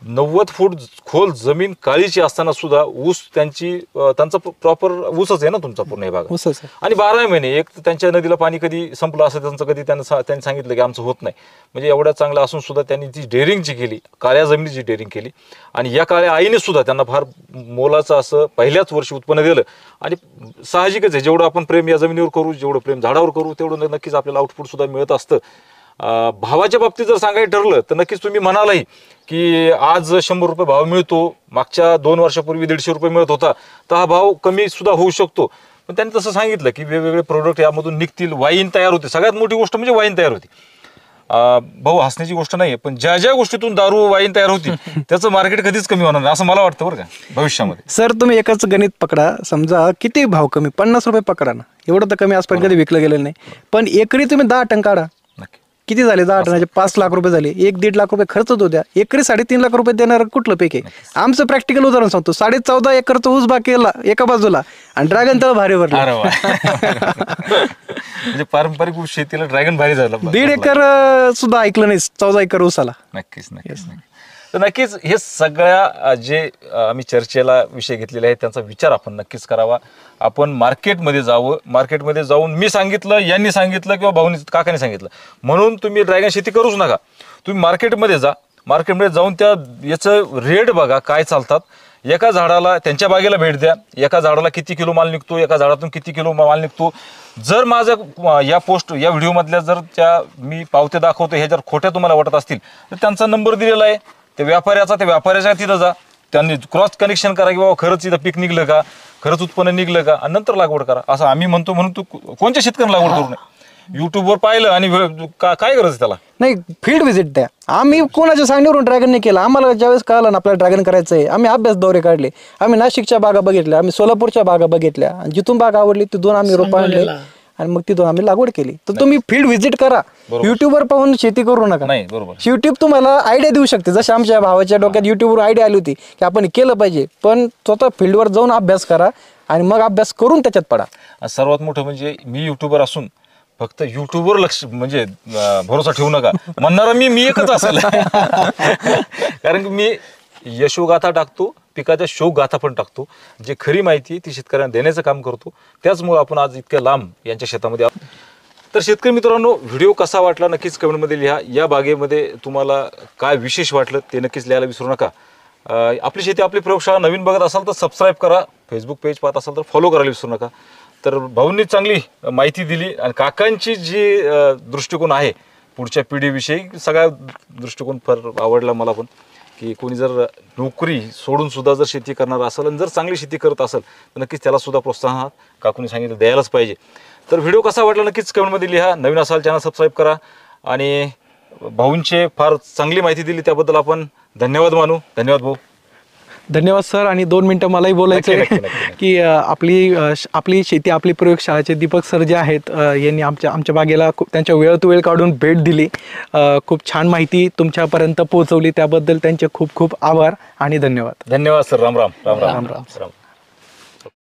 90 फूट खोल जमीन काळीची असताना सुद्धा ऊस त्यांचा प्रॉपर ऊसच आहे ना तुमचा पूर्ण हे भाग. आणि 12 महिने एक त्यांच्या नदीला पाणी कधी संपलं असं त्यांचं कधी त्यांनी सांगितलं की आमचं होत नाही. म्हणजे एवढ्या चांगलं असून सुद्धा त्यांनी ती डेअरिंग जी केली, काळ्या जमिनीची डेअरिंग केली. आणि या काळ्या आईने सुद्धा त्यांना फार मोलाचं असं पहिल्याच वर्षी उत्पन्न दिलं. आणि साहजिकच आहे, जेवढं आपण प्रेम या जमिनीवर करू, जेवढं प्रेम झाडावर करू, तेवढं नक्कीच आपल्याला आउटपुट सुद्धा मिळत असतं. भावाच्या बाबतीत जर सांगायचं ठरलं तर नक्कीच तुम्ही म्हणालाही की आज 100 रुपये भाव मिळतो, मागच्या 2 वर्षापूर्वी 150 रुपये मिळत होता, तर हा भाव कमी सुद्धा होऊ शकतो. पण त्यांनी तसं सांगितलं की वेगवेगळे प्रोडक्ट यामधून निघतील, वाईन तयार होते. सगळ्यात मोठी गोष्ट म्हणजे वाईन तयार होती. भाऊ हसण्याची गोष्ट नाही आहे, पण ज्या गोष्टीतून दारू वाईन तयार होती त्याचं मार्केट कधीच कमी होणार नाही असं मला वाटतं बरं का भविष्यामध्ये. सर तुम्ही एकच गणित पकडा, समजा किती भाव कमी, 50 रुपये पकडा ना, एवढं तर कमी आजपर्यंत कधी विकलं गेलेलं नाही. पण एकरी तुम्ही 10 टन काढा, किती झाले? 10 टनाचे 5 लाख रुपये झाले. 1-1.5 लाख रुपये खर्च होतो द्या. एकरी 3.5 लाख रुपये देणार कुठलं पीक आहे? आमचं प्रॅक्टिकल उदाहरण सांगतो. 14.5 एकरचा ऊस बाग केला एका बाजूला आणि ड्रॅगन तळ भारी भरला. म्हणजे पारंपरिक ऊस शेतीला ड्रॅगन भारी झालं. 1.5 एकर सुद्धा ऐकलं नाही, 14 एकर ऊसाला. नक्कीच. तर नक्कीच हे सगळ्या जे आम्ही चर्चेला विषय घेतलेले आहेत त्यांचा विचार आपण नक्कीच करावा. आपण मार्केटमध्ये जावं. मार्केटमध्ये जाऊन मी सांगितलं, यांनी सांगितलं किंवा भाऊनी काकाने सांगितलं म्हणून तुम्ही ड्रॅगन शेती करूच नका. तुम्ही मार्केटमध्ये जा. मार्केटमध्ये जाऊन याचं रेट बघा काय चालतात. एका झाडाला त्यांच्या बागेला भेट द्या. एका झाडाला किती किलो माल निघतो, एका झाडातून किती किलो माल निघतो. जर माझं या व्हिडिओमधल्या जर त्या मी पावते दाखवतो ह्या जर खोट्या तुम्हाला वाटत असतील तर त्यांचा नंबर दिलेला आहे त्या व्यापाऱ्याच्या तिथं जा. त्यांनी क्रॉस कनेक्शन करा की बाबा खरंच इथं पीक निघलं का, खरंच उत्पन्न निघलं का, आणि नंतर लागवड करा असं आम्ही म्हणतो. म्हणून तू कोणत्या शेतकऱ्यांना लागवड करू नये. युट्यूबवर पाहिलं आणि काय गरज त्याला नाही, फील्ड व्हिजिट द्या. आम्ही कोणाच्या सांगण्यावरून ड्रॅगन नाही केलं. आम्हाला ज्यावेळेस कळलं ना आपल्याला ड्रॅगन करायचं आहे, आम्ही अभ्यास दौरे काढले. आम्ही नाशिकच्या बागा बघितल्या, आम्ही सोलापूरच्या बागा बघितल्या, आणि जिथून बाग आवडली तिथून आम्ही रोपं आणले आणि मग तिथून आम्ही लागवड केली. तर तुम्ही फील्ड व्हिजिट करा. युट्यूबवर पाहून शेती करू नका. नाही, बरोबर. युट्यूब तुम्हाला आयडिया देऊ शकते. जशी आमच्या भावाच्या डोक्यात युट्यूबवर आयडिया आली होती की आपण केलं पाहिजे, पण स्वतः फील्डवर जाऊन अभ्यास करा आणि मग अभ्यास करून त्याच्यात पडा. सर्वात मोठं म्हणजे मी युट्यूबर असून फक्त युट्यूबवर लक्ष म्हणजे भरोसा ठेवू नका. म्हणणारा मी एकच असेल. कारण की मी यशोगाथा टाकतो, पिकाच्या शोकगाथा पण टाकतो. जे खरी माहिती ती शेतकऱ्यांना देण्याचं काम करतो. त्याचमुळे आपण आज इतक्या लांब यांच्या शेतामध्ये. तर शेतकरी मित्रांनो, व्हिडिओ कसा वाटला नक्कीच कमेंटमध्ये लिहा. या बागेमध्ये तुम्हाला काय विशेष वाटलं ते नक्कीच लिहायला विसरू नका. आपली शेती आपली प्रयोगशाळा नवीन बघत असाल तर सबस्क्राईब करा. फेसबुक पेज पाहत असाल तर फॉलो करायला विसरू नका. तर भाऊंनी चांगली माहिती दिली आणि काकांची जी दृष्टिकोन आहे पुढच्या पिढीविषयी सगळ्या दृष्टिकोन फार आवडला मला पण, की कोणी जर नोकरी सोडून सुद्धा जर शेती करणार असेल आणि जर चांगली शेती करत असेल तर नक्कीच त्याला सुद्धा प्रोत्साहन काकूनी सांगितलं द्यायलाच पाहिजे. तर व्हिडिओ कसा वाटला नक्कीच कमेंटमध्ये लिहा. नवीन असाल चॅनल सबस्क्राईब करा आणि भाऊंचे फार चांगली माहिती दिली त्याबद्दल आपण धन्यवाद मानू. धन्यवाद भाऊ. धन्यवाद सर. आणि 2 मिनटं मलाही बोलायचं नक्की, आहे नक्की, नक्की. की आपली शेती आपली प्रयोगशाळाचे दीपक सर जे आहेत यांनी आमच्या बागेला खूप त्यांच्या वेळात वेळ काढून भेट दिली, खूप छान माहिती तुमच्यापर्यंत पोहोचवली, त्याबद्दल त्यांचे खूप खूप आभार आणि धन्यवाद. धन्यवाद सर. राम राम. राम राम. राम राम. राम.